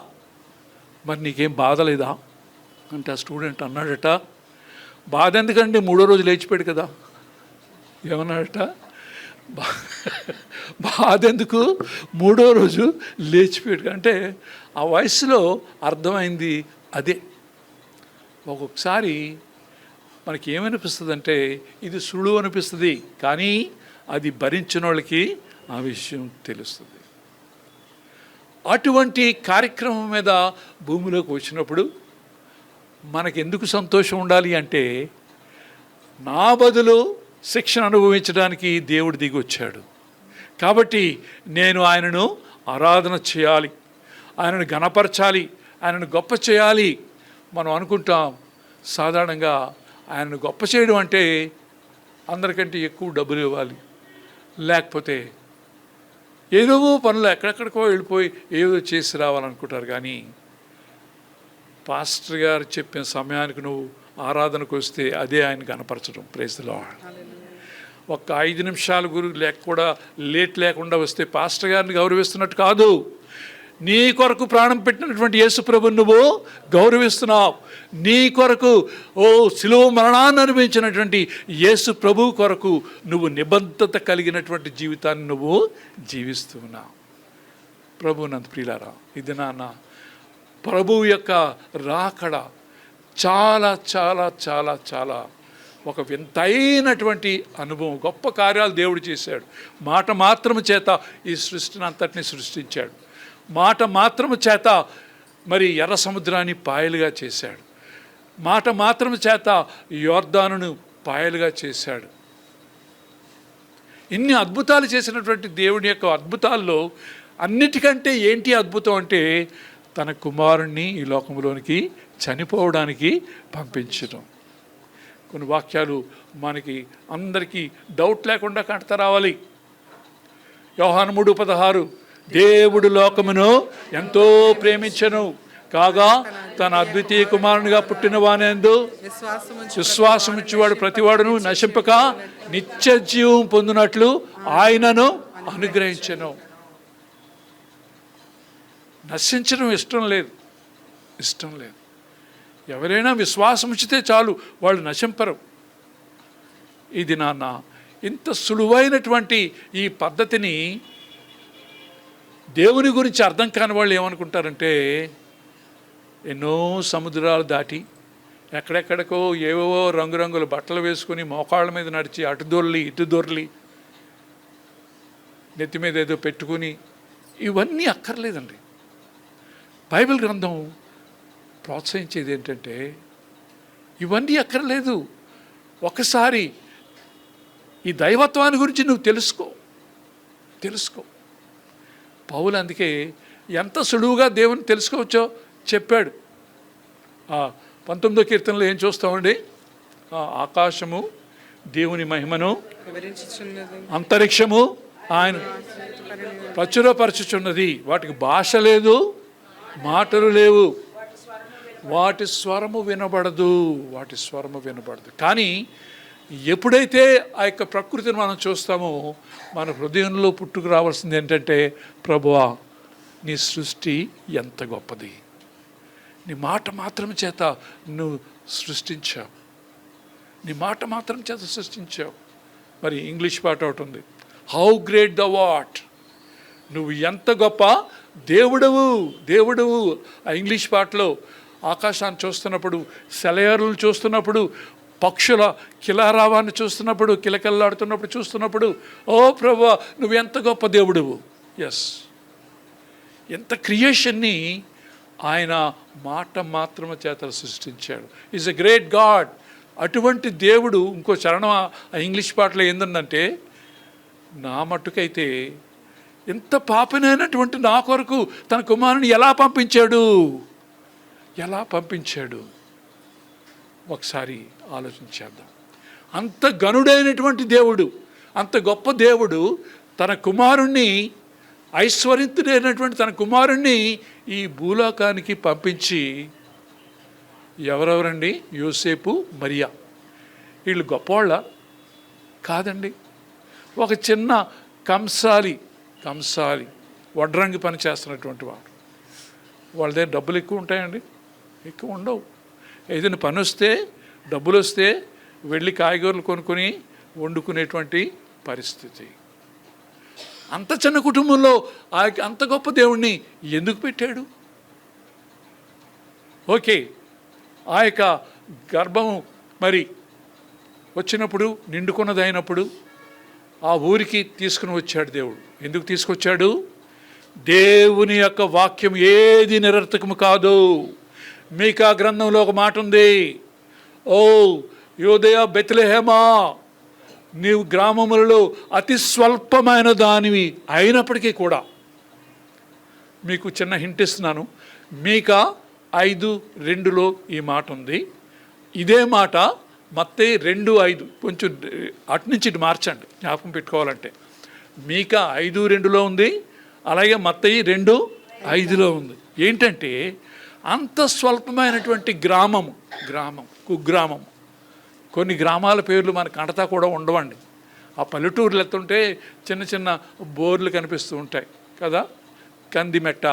మరి నీకేం బాధ లేదా అంటే ఆ స్టూడెంట్ అన్నాడట, బాధ ఎందుకంటే 3వ రోజు లేచిపోయాడు కదా. ఏమన్నాడట? బాధ ఎందుకు, 3వ రోజు లేచిపోయాడు. అంటే ఆ వయసులో అర్థమైంది అదే. ఒక్కొక్కసారి మనకి ఏమనిపిస్తుంది అంటే ఇది సులువు అనిపిస్తుంది, కానీ అది భరించిన వాళ్ళకి ఆ విషయం తెలుస్తుంది. అటువంటి కార్యక్రమం మీద భూమిలోకి వచ్చినప్పుడు మనకెందుకు సంతోషం ఉండాలి అంటే, నా బదులు శిక్షణ అనుభవించడానికి దేవుడు దిగి వచ్చాడు కాబట్టి నేను ఆయనను ఆరాధన చేయాలి, ఆయనను ఘనపరచాలి, ఆయనను గొప్ప చేయాలి. మనం అనుకుంటాం సాధారణంగా ఆయనను గొప్ప చేయడం అంటే అందరికంటే ఎక్కువ డబ్బులు ఇవ్వాలి, లేకపోతే ఏదో పనులు ఎక్కడెక్కడికో వెళ్ళిపోయి ఏదో చేసి రావాలనుకుంటారు. కానీ పాస్టర్ గారు చెప్పిన సమయానికి నువ్వు ఆరాధనకు వస్తే అదే ఆయన కనపరచడం. Praise the lord. ఒక్క 5 నిమిషాల కూడా లేట్ లేకుండా వస్తే పాస్టర్ గారిని గౌరవిస్తున్నట్టు కాదు. నీ కొరకు ప్రాణం పెట్టినటువంటి యేసు ప్రభువును నువ్వు గౌరవిస్తున్నావు. నీ కొరకు శిలువ మరణాన్ని అనుభవించినటువంటి యేసు ప్రభువు కొరకు నువ్వు నిబద్ధత కలిగినటువంటి జీవితాన్ని నువ్వు జీవిస్తున్నావు. ప్రభువునంత ప్రియులారా, ఇది నాన్న ప్రభువు యొక్క రాకడ చాలా చాలా చాలా చాలా ఒక వింతైనటువంటి అనుభవం. గొప్ప కార్యాలు దేవుడు చేశాడు. మాట మాత్రము చేత ఈ సృష్టిని అంతటిని సృష్టించాడు. మాట మాత్రము చేత మరి ఎర్ర సముద్రాన్ని పాయలుగా చేశాడు. మాట మాత్రము చేత యోర్దానును పాయలుగా చేశాడు. ఇన్ని అద్భుతాలు చేసినటువంటి దేవుని యొక్క అద్భుతాల్లో అన్నిటికంటే ఏంటి అద్భుతం అంటే తన కుమారుణ్ణి ఈ లోకంలోనికి చనిపోవడానికి పంపించడం. కొన్ని వాక్యాలు మనకి అందరికీ డౌట్ లేకుండా కంట రావాలి. యోహాను 3:16 దేవుడు లోకమును ఎంతో ప్రేమించెను కాగా తన అద్వితీయ కుమారునిగా పుట్టిన వానందు విశ్వాసముచ్చువాడు ప్రతివాడును నశింపక నిత్య జీవం పొందినట్లు ఆయనను అనుగ్రహించెను. నశించడం ఇష్టం లేదు. ఎవరైనా విశ్వాసం ఉంచితే చాలు, వాళ్ళు నశింపరు. ఇది నాన్న ఇంత సులువైనటువంటి ఈ పద్ధతిని దేవుని గురించి అర్థం కాని వాళ్ళు ఏమనుకుంటారంటే, ఎన్నో సముద్రాలు దాటి ఎక్కడెక్కడికో ఏవేవో రంగురంగుల బట్టలు వేసుకుని మోకాళ్ళ మీద నడిచి అటు దొర్లి ఇటు దొర్లి నెత్తి మీద ఏదో పెట్టుకుని ఇవన్నీ అక్కర్లేదండి. బైబిల్ గ్రంథం ప్రోత్సహించేది ఏంటంటే ఇవన్నీ అక్కర్లేదు, ఒకసారి ఈ దైవత్వాన్ని గురించి నువ్వు తెలుసుకో. పౌలు అందుకే ఎంత సులువుగా దేవుని తెలుసుకోవచ్చో చెప్పాడు. 19వ కీర్తనలో ఏం చూస్తామండి? ఆకాశము దేవుని మహిమను, అంతరిక్షము ఆయన ప్రచురపరచుచున్నది. వాటికి భాష లేదు, మాటలు లేవు, వాటి స్వరము వినబడదు. కానీ ఎప్పుడైతే ఆ యొక్క ప్రకృతిని మనం చూస్తామో మన హృదయంలో పుట్టుకు రావాల్సింది ఏంటంటే, ప్రభువా నీ సృష్టి ఎంత గొప్పది, నీ మాట మాత్రం చేత నువ్వు సృష్టించావు, మరి ఇంగ్లీష్ పాట ఒకటి ఉంది, హౌ గ్రేట్ ద వాట్, నువ్వు ఎంత గొప్ప దేవుడవు. ఆ ఇంగ్లీష్ పాటలో ఆకాశాన్ని చూస్తున్నప్పుడు, సెలయేరులను చూస్తున్నప్పుడు, పక్షుల కిలారావాన్ని చూస్తున్నప్పుడు, కిలకల్లాడుతున్నప్పుడు చూస్తున్నప్పుడు, ఓ ప్రభువా నువ్వు ఎంత గొప్ప దేవుడువు. ఎస్, ఎంత క్రియేషన్ని ఆయన మాట మాత్రమే చేత సృష్టించాడు. Is a great God. అటువంటి దేవుడు ఇంకో చరణం ఆ ఇంగ్లీష్ పాటలో ఏందంటే, నా మట్టుకైతే ఎంత పాపినైనటువంటి నా కొరకు తన కుమారుని ఎలా పంపించాడు ఒకసారి ఆలోచించేద్దాం. అంత గనుడైనటువంటి దేవుడు, అంత గొప్ప దేవుడు తన కుమారుణ్ణి, ఐశ్వర్యంతుడైనటువంటి తన కుమారుణ్ణి ఈ భూలోకానికి పంపించి, ఎవరెవరండి? యోసేపు, మరియా. వీళ్ళు గొప్పవాళ్ళ కాదండి. ఒక చిన్న కంసాలి వడ్రంగి పని చేస్తున్నటువంటి వాడు. వాళ్ళ దగ్గర డబ్బులు ఎక్కువ ఉంటాయండి? ఎక్కువ ఉండవు. ఏదైనా పని వస్తే, డబ్బులు వస్తే వెళ్ళి కాయగూరలు కొనుక్కొని వండుకునేటువంటి పరిస్థితి. అంత చిన్న కుటుంబంలో అంత గొప్ప దేవుణ్ణి ఎందుకు పెట్టాడు? ఓకే, ఆ యొక్క గర్భము మరి వచ్చినప్పుడు, నిండుకున్నదైనప్పుడు ఆ ఊరికి తీసుకుని వచ్చాడు దేవుడు. ఎందుకు తీసుకొచ్చాడు? దేవుని యొక్క వాక్యం ఏది నిరర్థకము కాదు. మీకా గ్రంథంలో ఒక మాట ఉంది, ఓ యోదయ బెత్లెహేమా, నీవు గ్రామములలో అతి స్వల్పమైన దానివి అయినప్పటికీ కూడా, మీకు చిన్న హింట్ ఇస్తున్నాను, మీకా 5:2లో ఈ మాట ఉంది. ఇదే మాట మత్తయి 2:5, కొంచెం అటు నుంచి ఇటు మార్చండి జ్ఞాపకం పెట్టుకోవాలంటే. మీకా 5:2లో ఉంది, అలాగే మత్తయి 2:5లో ఉంది. ఏంటంటే అంత స్వల్పమైనటువంటి కుగ్రామం. కొన్ని గ్రామాల పేర్లు మనకు అంటతా కూడా ఉండవండి. ఆ పల్లెటూర్లు ఎత్తుంటే చిన్న చిన్న బోర్లు కనిపిస్తూ ఉంటాయి కదా, కందిమెట్ట,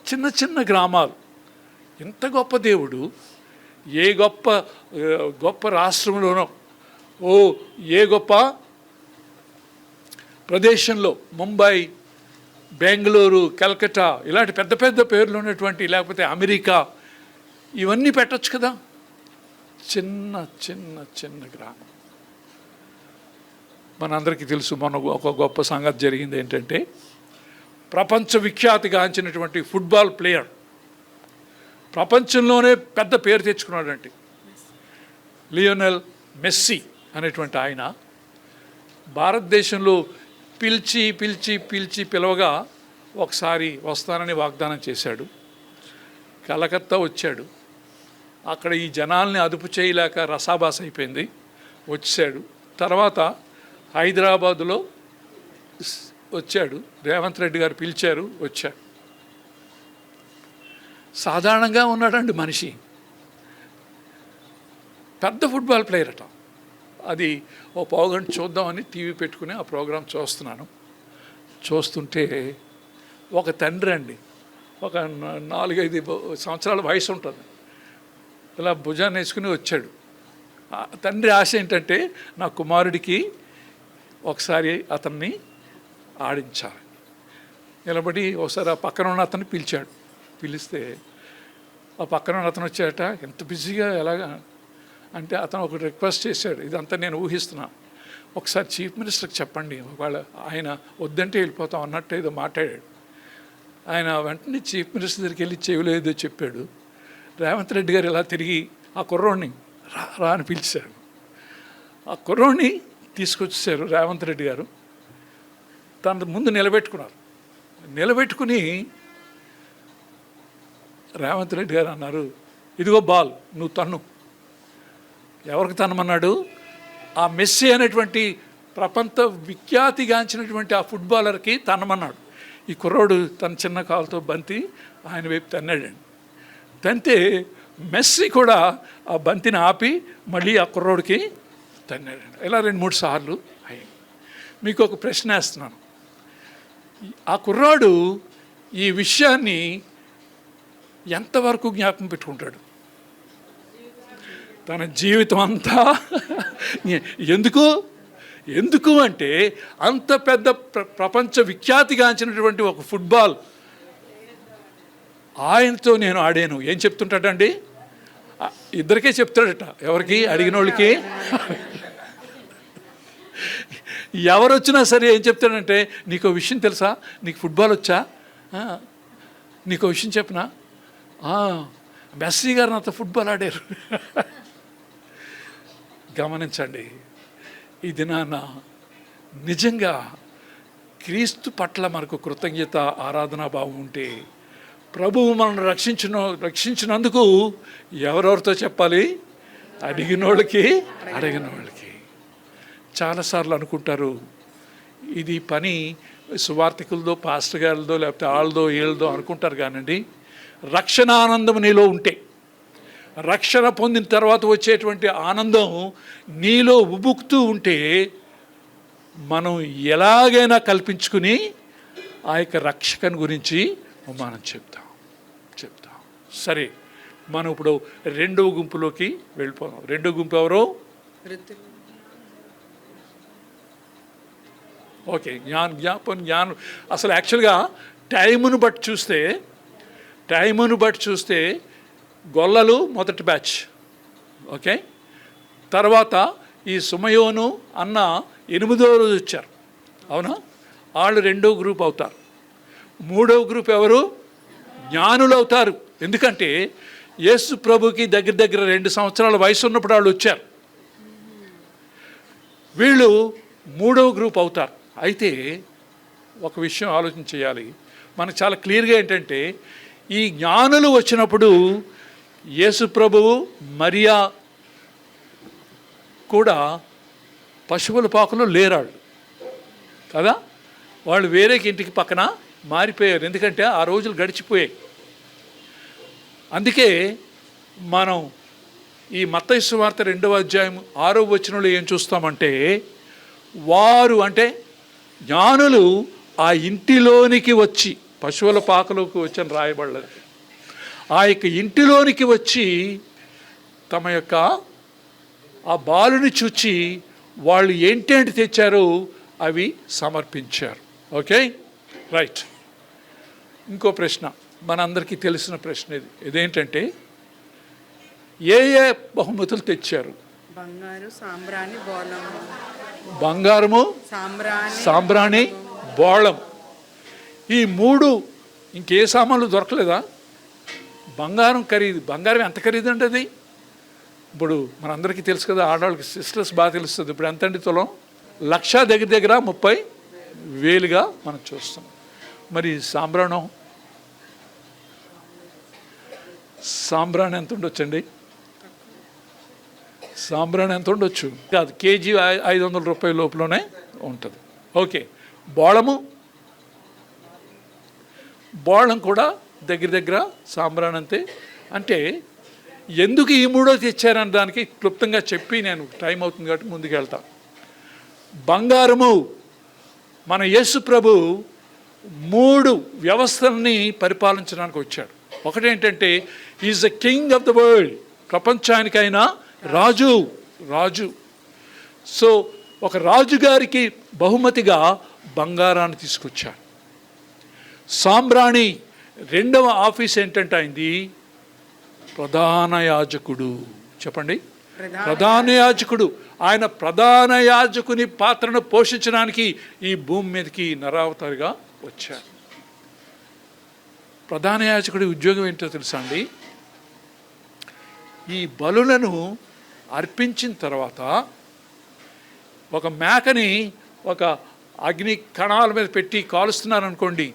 చిన్న గ్రామాలు. ఇంత గొప్ప దేవుడు ఏ గొప్ప రాష్ట్రంలోనో, ఏ గొప్ప ప్రదేశంలో, ముంబై, బెంగళూరు, కలకత్తా ఇలాంటి పెద్ద పెద్ద పేర్లు ఉన్నటువంటి, లేకపోతే అమెరికా, ఇవన్నీ పెట్టచ్చు కదా. చిన్న గ్రామం. మనందరికీ తెలుసు, మొన్న ఒక గొప్ప సంగతి జరిగింది ఏంటంటే, ప్రపంచ విఖ్యాతిగాంచినటువంటి ఫుట్బాల్ ప్లేయర్, ప్రపంచంలోనే పెద్ద పేరు తెచ్చుకున్నాడండి, లియోనెల్ మెస్సీ అనేటువంటి ఆయన భారతదేశంలో పిలవగా ఒకసారి వస్తానని వాగ్దానం చేశాడు. కలకత్తా వచ్చాడు. అక్కడ ఈ జనాల్ని అదుపు చేయలేక రసాబాస్ అయిపోయింది, వచ్చాడు. తర్వాత హైదరాబాదులో వచ్చాడు. రేవంత్ రెడ్డి గారు పిలిచారు, వచ్చాడు. సాధారణంగా ఉన్నాడండి మనిషి, పెద్ద ఫుట్బాల్ ప్లేయర్ అట. అది ఓ పావుగంట చూద్దామని టీవీ పెట్టుకుని ఆ ప్రోగ్రాం చూస్తున్నాను. చూస్తుంటే ఒక తండ్రి అండి, ఒక 4-5 సంవత్సరాల వయసు ఉంటుంది, ఇలా భుజాన్ని వేసుకుని వచ్చాడు. తండ్రి ఆశ ఏంటంటే, నా కుమారుడికి ఒకసారి అతన్ని ఆడించాలి. నిలబడి ఒకసారి ఆ పక్కన ఉన్న అతన్ని పిలిచాడు. పిలిస్తే ఆ పక్కన ఉన్న అతను వచ్చాట. ఎంత బిజీగా ఎలాగా అంటే, అతను ఒక రిక్వెస్ట్ చేశాడు. ఇదంతా నేను ఊహిస్తున్నాను. ఒకసారి చీఫ్ మినిస్టర్కి చెప్పండి, ఒకవేళ ఆయన వద్దంటే వెళ్ళిపోతాం అన్నట్టు ఏదో మాట్లాడాడు. ఆయన వెంటనే చీఫ్ మినిస్టర్ దగ్గరికి వెళ్ళి చెవిలో ఏదో చెప్పాడు. రేవంత్ రెడ్డి గారు ఇలా తిరిగి ఆ కుర్రోడిని రా అని పిలిచారు. ఆ కుర్రోడిని తీసుకొచ్చేసారు రేవంత్ రెడ్డి గారు. తన ముందు నిలబెట్టుకున్నారు. నిలబెట్టుకుని రేవంత్ రెడ్డి గారు అన్నారు, ఇదిగో బాల్, నువ్వు తన్ను. ఎవరికి తన్నమన్నాడు? ఆ మెస్సీ అనేటువంటి ప్రపంచ విఖ్యాతిగాంచినటువంటి ఆ ఫుట్బాలర్కి తన్నమన్నాడు. ఈ కుర్రోడు తన చిన్న కాలుతో బంతి ఆయన వైపు తన్నాడండి. తంతే మెస్సీ కూడా ఆ బంతిని ఆపి మళ్ళీ ఆ కుర్రోడికి తన్నాడండి. ఇలా 2-3 సార్లు అయ్యింది. మీకు ఒక ప్రశ్న వేస్తున్నాను. ఆ కుర్రాడు ఈ విషయాన్ని ఎంతవరకు జ్ఞాపకం పెట్టుకుంటాడు? తన జీవితం అంతా. ఎందుకు అంటే అంత పెద్ద ప్రపంచ విఖ్యాతిగాంచినటువంటి ఒక ఫుట్బాల్ ఆయనతో నేను ఆడాను. ఏం చెప్తుంటాడండి? ఇద్దరికే చెప్తాడట. ఎవరికి? అడిగిన వాళ్ళకి. ఎవరు వచ్చినా సరే ఏం చెప్తాడంటే, నీకు విషయం తెలుసా? నీకు ఫుట్బాల్ వచ్చా? నీకు విషయం చెప్పనా? మెస్సీ గారు నాతో ఫుట్బాల్ ఆడారు. గమనించండి, ఈ దినాన నిజంగా క్రీస్తు పట్ల మనకు కృతజ్ఞత ఆరాధనా భావం ఉంటే ప్రభువు మనల్ని రక్షించినందుకు ఎవరెవరితో చెప్పాలి? అడిగిన వాళ్ళకి. చాలాసార్లు అనుకుంటారు ఇది పని సువార్థికులదో, పాస్టర్ గారిదో, లేకపోతే వాళ్ళదో వీళ్ళదో అనుకుంటారు. కానండి, రక్షణ ఆనందం నీలో ఉంటే, రక్షణ పొందిన తర్వాత వచ్చేటువంటి ఆనందం నీలో ఉబుకుతూ ఉంటే మనం ఎలాగైనా కల్పించుకుని ఆ యొక్క రక్షకని గురించి మనం చెప్తాం. సరే, మనం ఇప్పుడు 2వ గుంపులోకి వెళ్ళిపోదాం. 2వ గుంపు ఎవరు? ఓకే, జ్ఞానం. అసలు యాక్చువల్గా టైమును బట్టి చూస్తే గొల్లలు మొదటి బ్యాచ్. ఓకే, తర్వాత ఈ సుమయోను అన్న 8వ రోజు వచ్చారు. అవునా? వాళ్ళు 2వ గ్రూప్ అవుతారు. 3వ గ్రూప్ ఎవరు? జ్ఞానులు అవుతారు. ఎందుకంటే యేసు ప్రభుకి దగ్గర 2 సంవత్సరాల వయసు ఉన్నప్పుడు వాళ్ళు వచ్చారు. వీళ్ళు 3వ గ్రూప్ అవుతారు. అయితే ఒక విషయం ఆలోచన చేయాలి. మనకు చాలా క్లియర్గా ఏంటంటే, ఈ జ్ఞానులు వచ్చినప్పుడు యేసు ప్రభువు, మరియా కూడా పశువుల పాకలో లేరాళ్ళు కదా. వాళ్ళు వేరే ఇంటికి పక్కన మారిపోయారు. ఎందుకంటే ఆ రోజులు గడిచిపోయాయి. అందుకే మనం ఈ మత్తయి సువార్త 2వ అధ్యాయం 6వ వచనంలో ఏం చూస్తామంటే, వారు అంటే జ్ఞానులు ఆ ఇంటిలోనికి వచ్చి, పశువుల పాకలోకి వచ్చని రాయబడలేదు, ఆ యొక్క ఇంటిలోనికి వచ్చి తమ యొక్క ఆ బాలుని చూచి వాళ్ళు ఏంటేంటి తెచ్చారో అవి సమర్పించారు. Okay, right. ఇంకో ప్రశ్న, మనందరికీ తెలిసిన ప్రశ్న ఇదేంటంటే, ఏ బహుమతులు తెచ్చారు? బంగారము, సాంబ్రాణి, బోళం. ఈ 3. ఇంకే సామాన్లు దొరకలేదా? బంగారం ఎంత ఖరీదు అంటే అది ఇప్పుడు మనందరికీ తెలుసు కదా, ఆడవాళ్ళకి సిస్టర్స్ బాగా తెలుస్తుంది. ఇప్పుడు ఎంత అండి తులం? 1,00,000 దగ్గర 30,000గా మనం చూస్తాం. మరి సాంబ్రాణి ఎంత ఉండొచ్చండి? సాంబ్రాణి ఎంత ఉండొచ్చు? కాదు, కేజీ 500 రూపాయల లోపలనే ఉంటుంది. ఓకే, బోళం కూడా దగ్గర సాంబ్రాణి అంతే. అంటే ఎందుకు ఈ 3 తెచ్చారని దానికి క్లుప్తంగా చెప్పి, నేను టైం అవుతుంది కాబట్టి ముందుకు వెళ్తాను. బంగారము, మన యేసు ప్రభు 3 వ్యవస్థల్ని పరిపాలించడానికి వచ్చాడు. ఒకటేంటంటే, is the king of the world, ప్రపంచానికైనా రాజు. సో ఒక రాజుగారికి బహుమతిగా బంగారాన్ని తీసుకొచ్చాడు. సాంబ్రాణి 2వ ఆఫీస్ ఏంటంటే అయింది ప్రధాన యాజకుడు. చెప్పండి, ప్రధాన యాజకుడు. ఆయన ప్రధాన యాజకుని పాత్రను పోషించడానికి ఈ భూమి మీదకి నరావతారిగా వచ్చాడు. ప్రధాన యాజకుడి ఉద్యోగం ఏంటో తెలుసా అండి? ఈ బలులను అర్పించిన తర్వాత ఒక మేకని ఒక అగ్ని కణాల మీద పెట్టి కాలుస్తున్నారనుకోండి,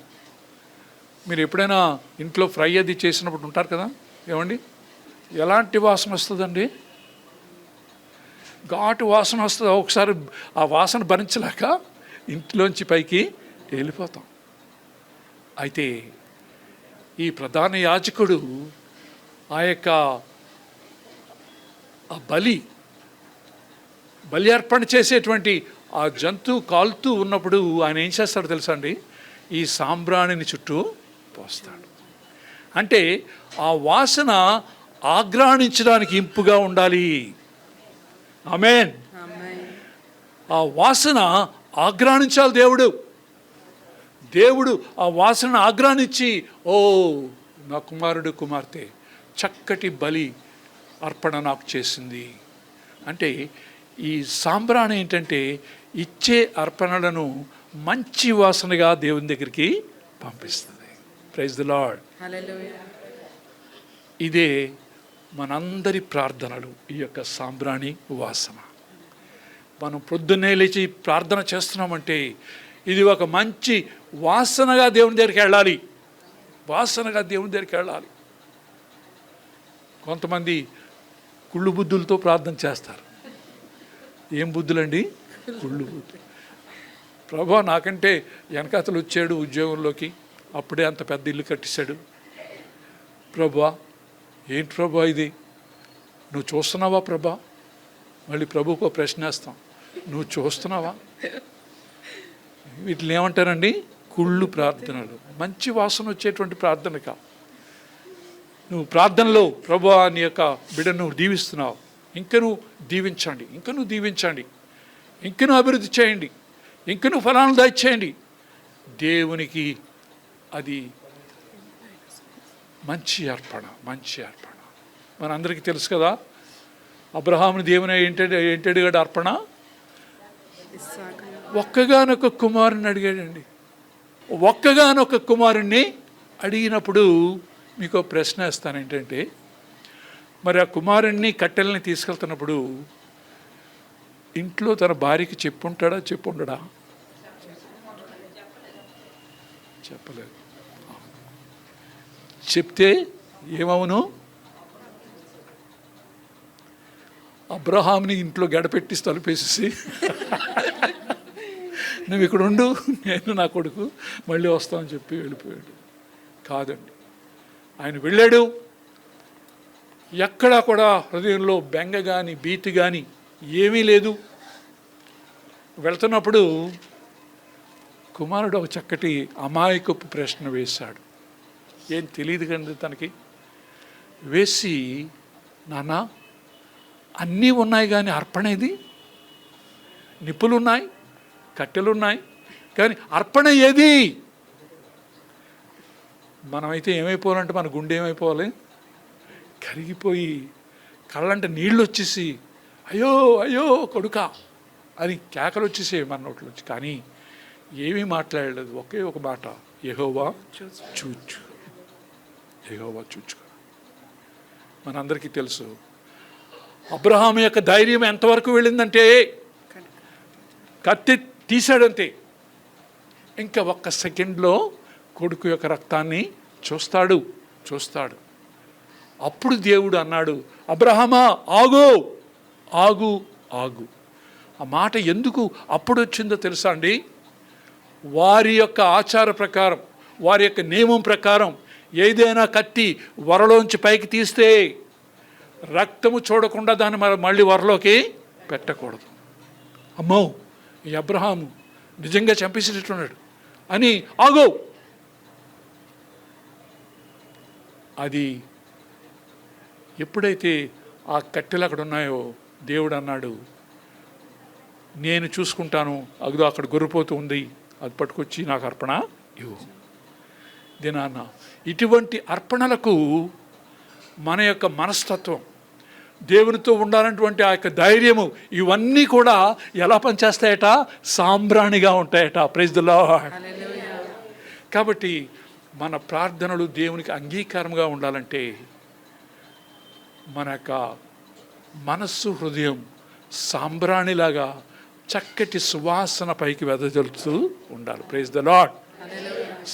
మీరు ఎప్పుడైనా ఇంట్లో ఫ్రై అది చేసినప్పుడు ఉంటారు కదా, ఏమండి, ఎలాంటి వాసన వస్తుందండి? ఘాటు వాసన వస్తుంది. ఒకసారి ఆ వాసన భరించలేక ఇంట్లోంచి పైకి వెళ్ళిపోతాం. అయితే ఈ ప్రధాన యాజకుడు ఆ యొక్క ఆ బలి అర్పణ చేసేటువంటి ఆ జంతువు కాలుతూ ఉన్నప్పుడు ఆయన ఏం చేస్తాడు తెలుసా అండి? ఈ సాంబ్రాణిని చుట్టూ పోస్తాడు. అంటే ఆ వాసన ఆఘ్రాణించడానికి ఇంపుగా ఉండాలి. ఆమేన్. ఆ వాసన ఆఘ్రాణించాలి దేవుడు ఆ వాసన ఆఘ్రాణించి, ఓ నా కుమారుడు కుమార్తె చక్కటి బలి అర్పణ నాకు చేసింది అంటే, ఈ సాంబ్రాణి ఏంటంటే ఇచ్చే అర్పణలను మంచి వాసనగా దేవుని దగ్గరికి పంపిస్తుంది. Praise the lord. ఇదే మనందరి ప్రార్థనలు, ఈ యొక్క సాంబ్రాణి వాసన. మనం పొద్దున్నే లేచి ప్రార్థన చేస్తున్నామంటే ఇది ఒక మంచి వాసనగా దేవుని దగ్గరికి వెళ్ళాలి. కొంతమంది కుళ్ళు బుద్ధులతో ప్రార్థన చేస్తారు. ఏం బుద్ధులండి? కుళ్ళు బుద్ధులు. ప్రభా నాకంటే వెనకాతలు వచ్చాడు ఉద్యోగంలోకి, అప్పుడే అంత పెద్ద ఇల్లు కట్టిస్తాడు. ప్రభా ఏంటి ప్రభా ఇది, నువ్వు చూస్తున్నావా ప్రభా? మళ్ళీ ప్రభుకు ప్రశ్న వేస్తాం, నువ్వు చూస్తున్నావా? వీటిని ఏమంటారండి? కుళ్ళు ప్రార్థనలు. మంచి వాసన వచ్చేటువంటి ప్రార్థన కా. నువ్వు ప్రార్థనలో ప్రభువా నీ యొక్క బిడ్డను నువ్వు దీవిస్తున్నావు, ఇంకను దీవించండి, ఇంకను అభివృద్ధి చేయండి, ఇంకను ఫలాలను దయచేయండి. దేవునికి అది మంచి అర్పణ. మనందరికీ తెలుసు కదా, అబ్రహాముని దేవుని ఏంటడిగాడు అర్పణ? ఒక్కగానొక కుమారుని అడిగాడండి. ఒక్కగానొక కుమారుణ్ణి అడిగినప్పుడు మీకు ప్రశ్న వేస్తాను. ఏంటంటే, మరి ఆ కుమారుణ్ణి కట్టెల్ని తీసుకెళ్తున్నప్పుడు ఇంట్లో తన భార్యకి చెప్పుంటాడా? చెప్పలేదు. చెప్తే ఏమవును? అబ్రహాంని ఇంట్లో గడపెట్టి తలుపేసేసి నువ్వు ఇక్కడ ఉండు, నేను నా కొడుకు మళ్ళీ వస్తామని చెప్పి వెళ్ళిపోయాడు. కాదండి, ఆయన వెళ్ళాడు. ఎక్కడా కూడా హృదయంలో బెంగ కానీ భీతి కానీ ఏమీ లేదు. వెళ్తున్నప్పుడు కుమారుడు ఒక చక్కటి అమాయకపు ప్రశ్న వేశాడు. ఏం తెలియదు కండి తనకి. వేసి, నాన్న అన్నీ ఉన్నాయి కానీ అర్పణ ఏది? నిప్పులున్నాయి, కట్టెలున్నాయి, కానీ అర్పణ ఏది? మనమైతే ఏమైపోవాలంటే మన గుండె ఏమైపోవాలి? కరిగిపోయి కళ్ళంటే నీళ్ళు వచ్చేసి అయ్యో అయ్యో కొడుకా అని కేకలు వచ్చేసేవి మన నోట్లోంచి. కానీ ఏమీ మాట్లాడలేదు. ఒకే ఒక మాట, యెహోవా చూచు. మనందరికీ తెలుసు అబ్రహాము యొక్క ధైర్యం ఎంతవరకు వెళ్ళిందంటే, కత్తి తీశాడంతే, ఇంకా ఒక్క సెకండ్లో కొడుకు యొక్క రక్తాన్ని చూస్తాడు. అప్పుడు దేవుడు అన్నాడు, అబ్రహామా ఆగు. ఆ మాట ఎందుకు అప్పుడు వచ్చిందో తెలుసా అండి? వారి యొక్క ఆచార ప్రకారం, వారి యొక్క నియమం ప్రకారం ఏదైనా కత్తి వరలోంచి పైకి తీస్తే రక్తము చూడకుండా దాన్ని మళ్ళీ వరలోకి పెట్టకూడదు. అమ్మో ఈ అబ్రహాము నిజంగా చంపేసేటట్టున్నాడు అని ఆగో. అది ఎప్పుడైతే ఆ కట్టెలు అక్కడ ఉన్నాయో దేవుడు అన్నాడు, నేను చూసుకుంటాను, అదిగో అక్కడ గొర్రెపోతూ ఉంది, అది పట్టుకొచ్చి నాకు అర్పణ ఇవ్వు. దినాన్న ఇటువంటి అర్పణలకు మన యొక్క మనస్తత్వం, దేవునితో ఉండాలన్నటువంటి ఆ యొక్క ధైర్యము, ఇవన్నీ కూడా ఎలా పనిచేస్తాయట? సాంబ్రాణిగా ఉంటాయట. Praise the lord. కాబట్టి మన ప్రార్థనలు దేవునికి అంగీకారంగా ఉండాలంటే మన యొక్క మనస్సు హృదయం సాంబ్రాణిలాగా చక్కటి సువాసన పైకి వెదజల్లుతూ ఉండాలి. Praise the lord.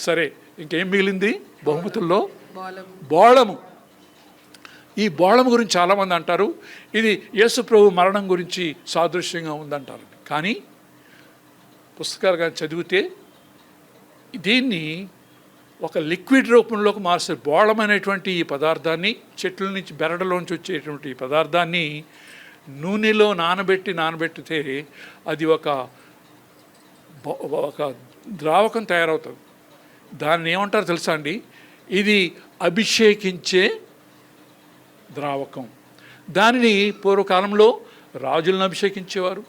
సరే, ఇంకేం మిగిలింది బహుమతుల్లో? బోళము. ఈ బోళము గురించి చాలామంది అంటారు ఇది యేసు ప్రభు మరణం గురించి సాదృశ్యంగా ఉందంటారు. కానీ పుస్తకాలు కానీ చదివితే దీన్ని ఒక లిక్విడ్ రూపంలోకి మార్చారు. బోళం అనేటువంటి ఈ పదార్థాన్ని, చెట్ల నుంచి బెరడులోంచి వచ్చేటువంటి ఈ పదార్థాన్ని నూనెలో నానబెట్టితే అది ఒక ద్రావకం తయారవుతుంది. దాన్ని ఏమంటారు తెలుసా అండి? ఇది అభిషేకించే ద్రావకం. దానిని పూర్వకాలంలో రాజులను అభిషేకించేవారు,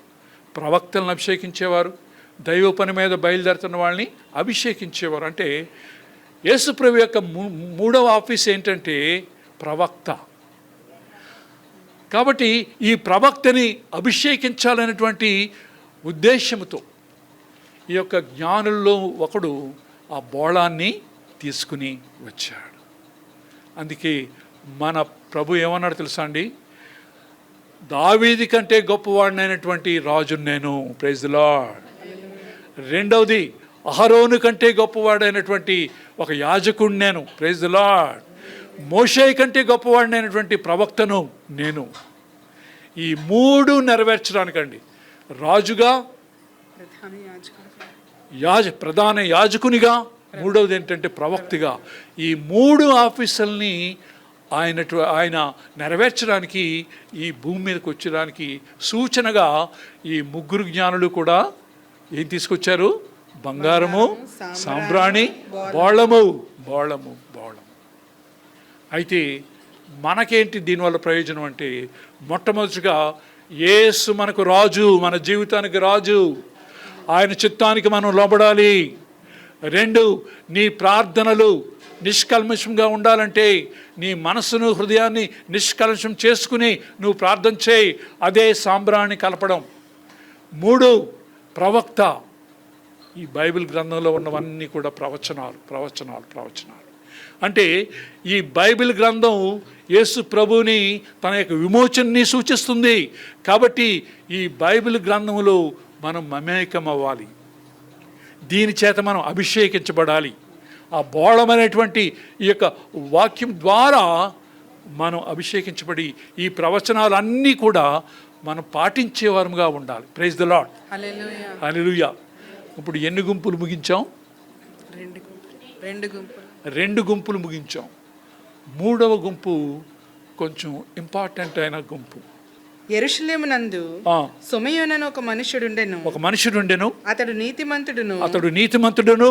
ప్రవక్తలను అభిషేకించేవారు, దైవ పని మీద బయలుదేరుతున్న వాళ్ళని అభిషేకించేవారు. అంటే యేసుప్రభు యొక్క మూడవ ఆఫీస్ ఏంటంటే ప్రవక్త. కాబట్టి ఈ ప్రవక్తని అభిషేకించాలనేటువంటి ఉద్దేశంతో ఈ యొక్క జ్ఞానుల్లో ఒకడు ఆ బోళాన్ని తీసుకుని వచ్చాడు. అందుకే మన ప్రభు ఏమన్నాడు తెలుసా అండి? దావీదు కంటే గొప్పవాడినైనటువంటి రాజును నేను. Praise the lord. రెండవది, అహరోను కంటే గొప్పవాడైనటువంటి ఒక యాజకుడిని నేను. Praise the lord. మోషే కంటే గొప్పవాడినైనటువంటి ప్రవక్తను నేను. ఈ మూడు నెరవేర్చడానికండి రాజుగా, ప్రధాన యాజకునిగా, మూడవది ఏంటంటే ప్రవక్తగా, ఈ మూడు ఆఫీసుల్ని ఆయన నెరవేర్చడానికి ఈ భూమి మీదకి వచ్చడానికి సూచనగా ఈ ముగ్గురు జ్ఞానులు కూడా ఏం తీసుకొచ్చారు? బంగారము, సాంబ్రాణి, బోళము. అయితే మనకేంటి దీనివల్ల ప్రయోజనం అంటే, మొట్టమొదటిగా యేసు మనకు రాజు, మన జీవితానికి రాజు. ఆయన చిత్తానికి మనం లోబడాలి. రెండు, నీ ప్రార్థనలు నిష్కల్మషంగా ఉండాలంటే నీ మనసును హృదయాన్ని నిష్కల్మషం చేసుకుని నువ్వు ప్రార్థన చేయి. అదే సాంబ్రాణి కలపడం. మూడు, ప్రవక్త. ఈ బైబిల్ గ్రంథంలో ఉన్నవన్నీ కూడా ప్రవచనాలు. అంటే ఈ బైబిల్ గ్రంథం యేసు ప్రభువుని తన యొక్క విమోచనని సూచిస్తుంది. కాబట్టి ఈ బైబిల్ గ్రంథంలో మనం మమేకం అవ్వాలి. దీని చేత మనం అభిషేకించబడాలి. ఆ బోళం అనేటువంటి ఈ యొక్క వాక్యం ద్వారా మనం అభిషేకించబడి ఈ ప్రవచనాలన్నీ కూడా మనం పాటించేవారుగా ఉండాలి. Praise the Lord. హల్లెలూయా. ఇప్పుడు ఎన్ని గుంపులు ముగించాం? రెండు గుంపులు ముగించాం. మూడవ గుంపు కొంచెం ఇంపార్టెంట్ అయిన గుంపు. యెరూషలేమునందు సొమయోనను ఒక మనుషుడుండెను. అతడు నీతిమంతుడును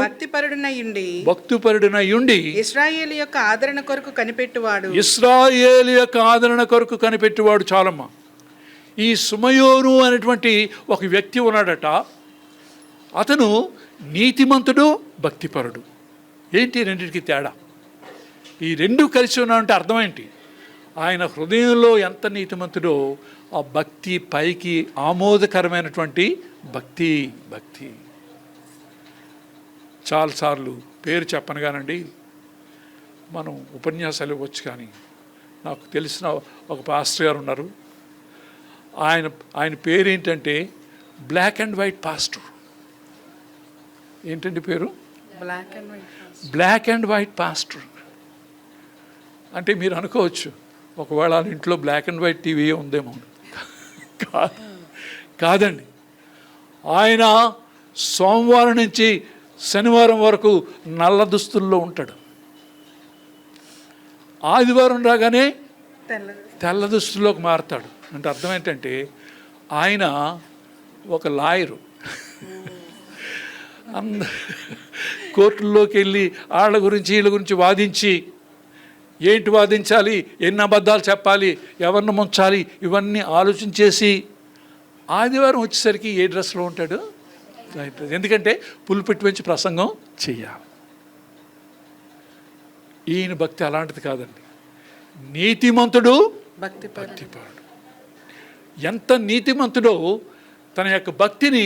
భక్తిపరుడునై ఉండి ఇశ్రాయేలు యొక్క ఆదరణ కొరకు కనిపెట్టువాడు. చాలమ్మా. ఈ సుమయోను అనేటువంటి ఒక వ్యక్తి ఉన్నాడట. అతను నీతిమంతుడు, భక్తిపరుడు. ఏంటి రెండింటికి తేడా? ఈ రెండు కలిసి ఉన్నాడంటే అర్థం ఏంటి? ఆయన హృదయంలో ఎంత నీతిమంతుడో ఆ భక్తి పైకి ఆమోదకరమైనటువంటి భక్తి. చాలాసార్లు పేరు చెప్పను కానండి, మనం ఉపన్యాసాలు ఇవ్వచ్చు. కానీ నాకు తెలిసిన ఒక పాస్టర్ గారు ఉన్నారు. ఆయన పేరు ఏంటంటే బ్లాక్ అండ్ వైట్ పాస్టర్. ఏంటండి పేరు? Black and white pastor. అంటే మీరు అనుకోవచ్చు, ఒకవేళ ఇంట్లో బ్లాక్ అండ్ వైట్ టీవీ ఉందేమో. కాదండి. ఆయన సోమవారం నుంచి శనివారం వరకు నల్ల దుస్తుల్లో ఉంటాడు. ఆదివారం రాగానే తెల్ల దుస్తుల్లోకి మారుతాడు. అంటే అర్థం ఏంటంటే ఆయన ఒక లాయరు. కోర్టుల్లోకి వెళ్ళి వీళ్ళ గురించి వాదించి, ఏంటి వాదించాలి, ఎన్ని అబద్ధాలు చెప్పాలి, ఎవరిని ముంచాలి, ఇవన్నీ ఆలోచించేసి ఆదివారం వచ్చేసరికి ఏ డ్రెస్లో ఉంటాడు? ఎందుకంటే పులిపెట్టి పెంచి ప్రసంగం చెయ్యాలి. ఈయన భక్తి అలాంటిది కాదండి. నీతిమంతుడు, భక్తిపరుడు. ఎంత నీతిమంతుడో తన యొక్క భక్తిని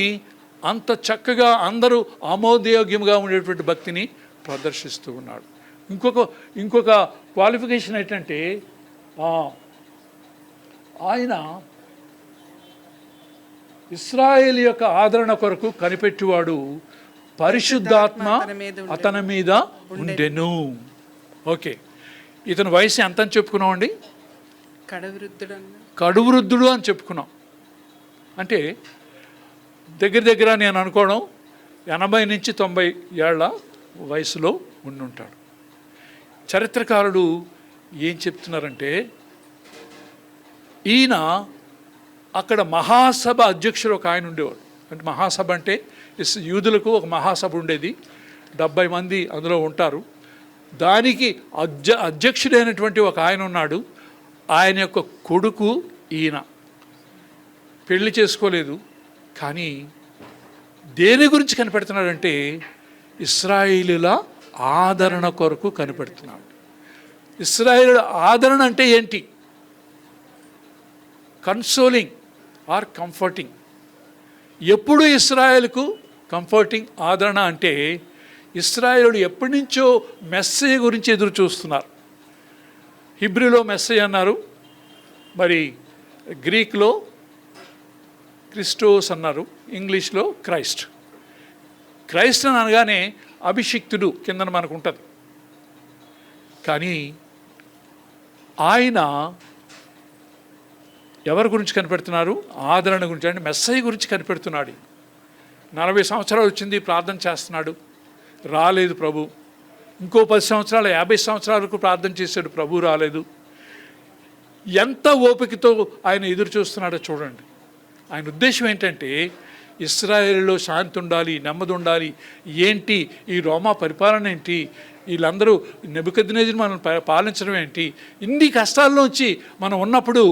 అంత చక్కగా అందరూ ఆమోదయోగ్యంగా ఉండేటువంటి భక్తిని ప్రదర్శిస్తూ ఉన్నాడు. ఇంకొక క్వాలిఫికేషన్ ఏంటంటే ఆయన ఇశ్రాయేలు యొక్క ఆదరణ కొరకు కనిపెట్టువాడు, పరిశుద్ధాత్మ అతని మీద ఉండెను. ఓకే, ఇతని వయసు ఎంత అని చెప్పుకున్నామండి? కడువృద్ధుడు అని చెప్పుకున్నాం. అంటే దగ్గర నేను అనుకోవడం 80 నుంచి 90 ఏళ్ల వయసులో ఉండుంటాడు. చరిత్రకారుడు ఏం చెప్తున్నారంటే, ఈయన అక్కడ మహాసభ అధ్యక్షుడు ఒక ఆయన ఉండేవాడు. అంటే మహాసభ అంటే యూదులకు ఒక మహాసభ ఉండేది, 70 మంది అందులో ఉంటారు. దానికి అధ్యక్షుడైనటువంటి ఒక ఆయన ఉన్నాడు. ఆయన యొక్క కొడుకు ఈయన. పెళ్లి చేసుకోలేదు, కానీ దేని గురించి కనిపెడుతున్నాడంటే ఇశ్రాయేలుల ఆదరణ కొరకు కనిపెడుతున్నాడు. ఇశ్రాయేలుల ఆదరణ అంటే ఏంటి? Consoling or comforting. ఎప్పుడు ఇశ్రాయేలుకు కంఫర్టింగ్ ఆదరణ అంటే, ఇశ్రాయేలు ఎప్పటి నుంచో మెస్సయ్య గురించి ఎదురు చూస్తున్నారు. హిబ్రూలో మెస్సయ్య అన్నారు, మరి గ్రీక్లో క్రిస్టోస్ అన్నారు, ఇంగ్లీష్లో క్రైస్ట్. క్రైస్ట్ అని అనగానే అభిషిక్తుడు కిందన మనకు ఉంటుంది. కానీ ఆయన ఎవరి గురించి కనిపెడుతున్నారు? ఆదరణ గురించి, అంటే మెస్సయ్య గురించి కనిపెడుతున్నాడు. 40 సంవత్సరాలు వచ్చింది, ప్రార్థన చేస్తున్నాడు, రాలేదు ప్రభు. ఇంకో 10 సంవత్సరాలు 50 సంవత్సరాల వరకు ప్రార్థన చేశాడు, ప్రభు రాలేదు. ఎంత ఓపికతో ఆయన ఎదురు చూస్తున్నాడో చూడండి. ఆయన ఉద్దేశం ఏంటంటే, ఇశ్రాయేలులో శాంతి ఉండాలి, నెమ్మది ఉండాలి. ఏంటి ఈ రోమా పరిపాలన ఏంటి, వీళ్ళందరూ నెబుకద్నెజరు మనం పాలించడం ఏంటి, ఇన్ని కష్టాల్లోంచి మనం ఉన్నప్పుడు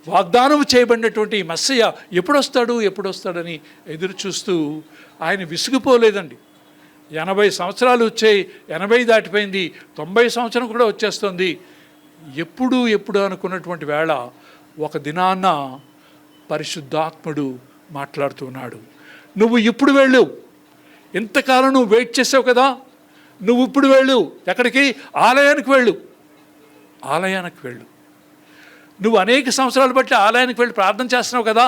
వాగ్దానం చేయబడినటువంటి మెస్సయ్య ఎప్పుడొస్తాడని ఎదురు చూస్తూ ఆయన విసిగిపోలేదండి. 80 సంవత్సరాలు వచ్చాయి, 80 దాటిపోయింది, 90 సంవత్సరం కూడా వచ్చేస్తుంది. ఎప్పుడు అనుకున్నటువంటి వేళ ఒక దినాన్న పరిశుద్ధాత్ముడు మాట్లాడుతున్నాడు. నువ్వు ఇప్పుడు వెళ్ళు, ఇంతకాలం నువ్వు వెయిట్ చేసావు కదా, నువ్వు ఇప్పుడు వెళ్ళు. ఎక్కడికి? ఆలయానికి వెళ్ళు. నువ్వు అనేక సంవత్సరాలు బట్టి ఆలయానికి వెళ్ళి ప్రార్థన చేస్తున్నావు కదా,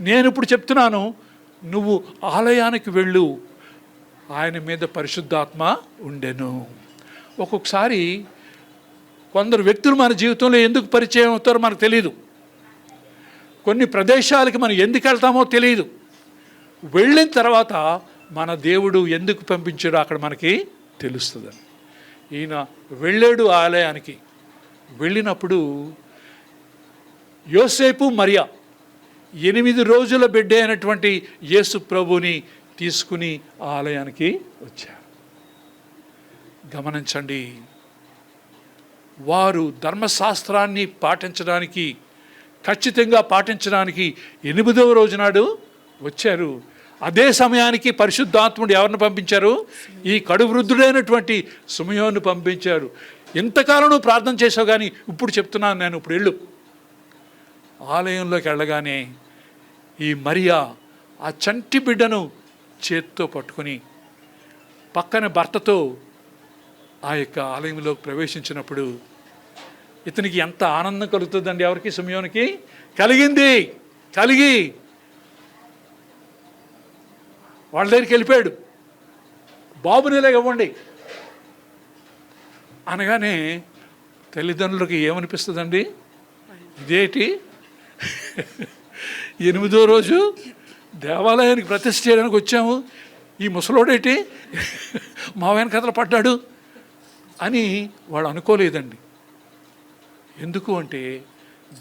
నేను ఇప్పుడు చెప్తున్నాను, నువ్వు ఆలయానికి వెళ్ళు. ఆయన మీద పరిశుద్ధాత్మ ఉండెను. ఒక్కొక్కసారి కొందరు వ్యక్తులు మన జీవితంలో ఎందుకు పరిచయం అవుతారో మనకు తెలియదు. కొన్ని ప్రదేశాలకి మనం ఎందుకు వెళ్తామో తెలియదు. వెళ్ళిన తర్వాత మన దేవుడు ఎందుకు పంపించాడో అక్కడ మనకి తెలుస్తుందని. ఈయన వెళ్ళాడు ఆలయానికి. వెళ్ళినప్పుడు యోసేపు మరియా 8 రోజుల బిడ్డ అయినటువంటి యేసు ప్రభుని తీసుకుని ఆలయానికి వచ్చారు. గమనించండి, వారు ధర్మశాస్త్రాన్ని పాటించడానికి, ఖచ్చితంగా పాటించడానికి 8వ రోజు నాడు వచ్చారు. అదే సమయానికి పరిశుద్ధాత్ముడు ఎవరిని పంపించారు? ఈ కడువృద్ధుడైనటువంటి సిమెయోనును పంపించారు. ఇంతకాలం నువ్వు ప్రార్థన చేసావు, కానీ ఇప్పుడు చెప్తున్నాను నేను, ఇప్పుడు వెళ్ళు. ఆలయంలోకి వెళ్ళగానే ఈ మరియా ఆ చంటి బిడ్డను చేత్తో పట్టుకుని పక్కన భర్తతో ఆ యొక్క ఆలయంలోకి ప్రవేశించినప్పుడు ఇతనికి ఎంత ఆనందం కలుగుతుందండి. ఎవరికి? సిమెయోనుకి కలిగి వాళ్ళ దగ్గరికి వెళ్ళిపోయాడు. బాబునిలా ఇవ్వండి అనగానే తల్లిదండ్రులకి ఏమనిపిస్తుందండి? ఇదేంటి, 8వ రోజు దేవాలయానికి ప్రతిష్ఠ చేయడానికి వచ్చాము, ఈ ముసలోడేటి మా వెనకథలు పడ్డాడు అని వాళ్ళు అనుకోలేదండి. ఎందుకు అంటే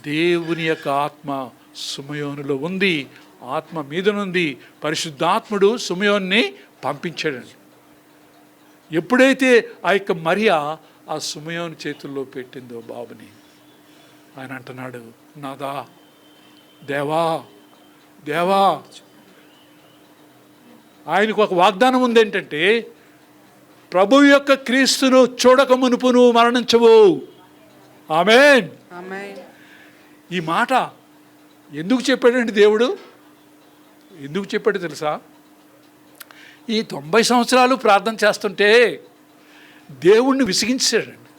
దేవుని యొక్క ఆత్మ సిమెయోనులో ఉంది, ఆత్మ మీదనుంది. పరిశుద్ధాత్ముడు సిమెయోన్ని పంపించాడండి. ఎప్పుడైతే ఆ యొక్క మరియా ఆ సిమెయోను చేతుల్లో పెట్టిందో బాబుని, ఆయన అంటున్నాడు, నాదా, దేవా. ఆయనకు ఒక వాగ్దానం ఉంది ఏంటంటే, ప్రభు యొక్క క్రీస్తును చూడక మునుపు నువ్వు మరణించవు. ఆమేన్. ఈ మాట ఎందుకు చెప్పాడండి దేవుడు? ఎందుకు చెప్పాడు తెలుసా? ఈ 90 సంవత్సరాలు ప్రార్థన చేస్తుంటే దేవుణ్ణి విసిగించాడండి.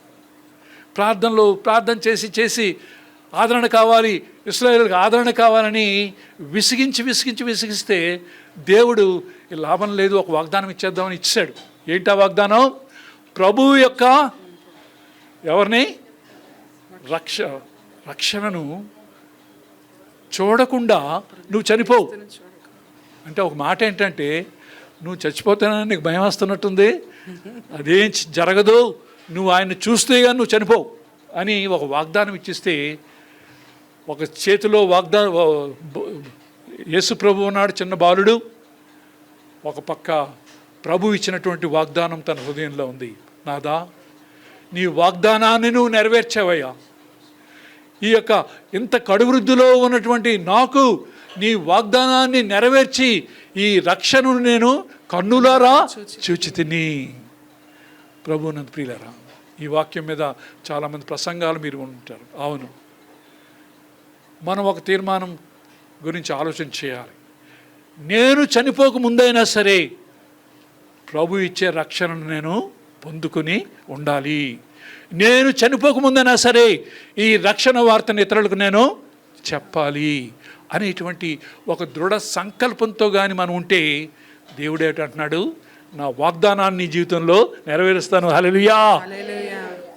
ప్రార్థన చేసి ఆదరణ కావాలి, ఇశ్రాయేలుకి ఆదరణ కావాలని విసిగిస్తే దేవుడు ఈ లాభం లేదు, ఒక వాగ్దానం ఇచ్చేద్దామని ఇచ్చాడు. ఏంటి ఆ వాగ్దానం? ప్రభువు యొక్క ఎవరిని రక్షణను చూడకుండా నువ్వు చనిపోవు. అంటే ఒక మాట ఏంటంటే, నువ్వు చచ్చిపోతానని నీకు భయం వస్తున్నట్టుంది, అదేం జరగదు, నువ్వు ఆయన్ని చూస్తే కానీ నువ్వు చనిపోవు అని ఒక వాగ్దానం ఇచ్చిస్తే, ఒక చేతిలో యేసు ప్రభు ఉన్నాడు, చిన్న బాలుడు, ఒక పక్క ప్రభు ఇచ్చినటువంటి వాగ్దానం తన హృదయంలో ఉంది. నాదా, నీ వాగ్దానాన్ని నువ్వు నెరవేర్చావయ్యా. ఈ యొక్క ఇంత కడువృద్ధిలో ఉన్నటువంటి నాకు నీ వాగ్దానాన్ని నెరవేర్చి ఈ రక్షణను నేను కన్నులారా చూచితిని. ప్రభువునందు ప్రియులారా, ఈ వాక్యం మీద చాలామంది ప్రసంగాలు మీరు ఉంటారు. అవును, మనం ఒక తీర్మానం గురించి ఆలోచన చేయాలి. నేను చనిపోక ముందైనా సరే ప్రభు ఇచ్చే రక్షణను నేను పొందుకుని ఉండాలి. నేను చనిపోక ముందైనా సరే ఈ రక్షణ వార్తను ఇతరులకు నేను చెప్పాలి అనేటువంటి ఒక దృఢ సంకల్పంతో కానీ మనం ఉంటే, దేవుడు ఏంటంటున్నాడు, నా వాగ్దానాన్ని నీ జీవితంలో నెరవేరుస్తాను. హల్లెలూయా.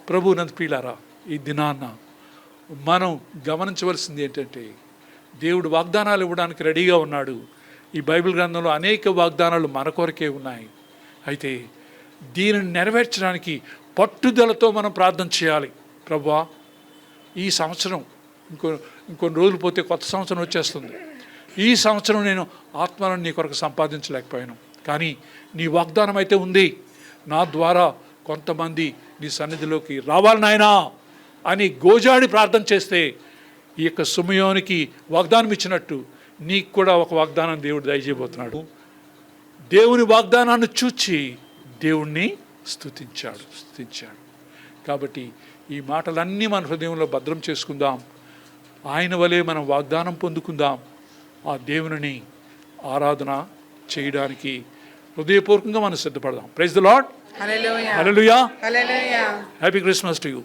ప్రభువునందు ప్రియులారా, ఈ దినాన్న మనం గమనించవలసింది ఏంటంటే, దేవుడు వాగ్దానాలు ఇవ్వడానికి రెడీగా ఉన్నాడు. ఈ బైబిల్ గ్రంథంలో అనేక వాగ్దానాలు మన కొరకే ఉన్నాయి. అయితే దీనిని నెరవేర్చడానికి పట్టుదలతో మనం ప్రార్థన చేయాలి. ప్రభువా, ఈ సంవత్సరం ఇంకొన్ని రోజులు పోతే కొత్త సంవత్సరం వచ్చేస్తుంది. ఈ సంవత్సరం నేను ఆత్మలను నీ కొరకు సంపాదించలేకపోయాను, కానీ నీ వాగ్దానం అయితే ఉంది, నా ద్వారా కొంతమంది నీ సన్నిధిలోకి రావాలి నాయనా అని గోజాడి ప్రార్థన చేస్తే, ఈ యొక్క సిమెయోనుకి వాగ్దానం ఇచ్చినట్టు నీకు కూడా ఒక వాగ్దానం దేవుడు దయచేయబోతున్నాడు. దేవుని వాగ్దానాన్ని చూచి దేవుణ్ణి స్తుతించాడు. కాబట్టి ఈ మాటలన్నీ మన హృదయంలో భద్రం చేసుకుందాం. ఆయన వలె మనం వాగ్దానం పొందుకుందాం. ఆ దేవుని ఆరాధన చేయడానికి హృదయపూర్వకంగా మనం సిద్ధపడదాం. Praise the Lord. Hallelujah. Happy Christmas to you.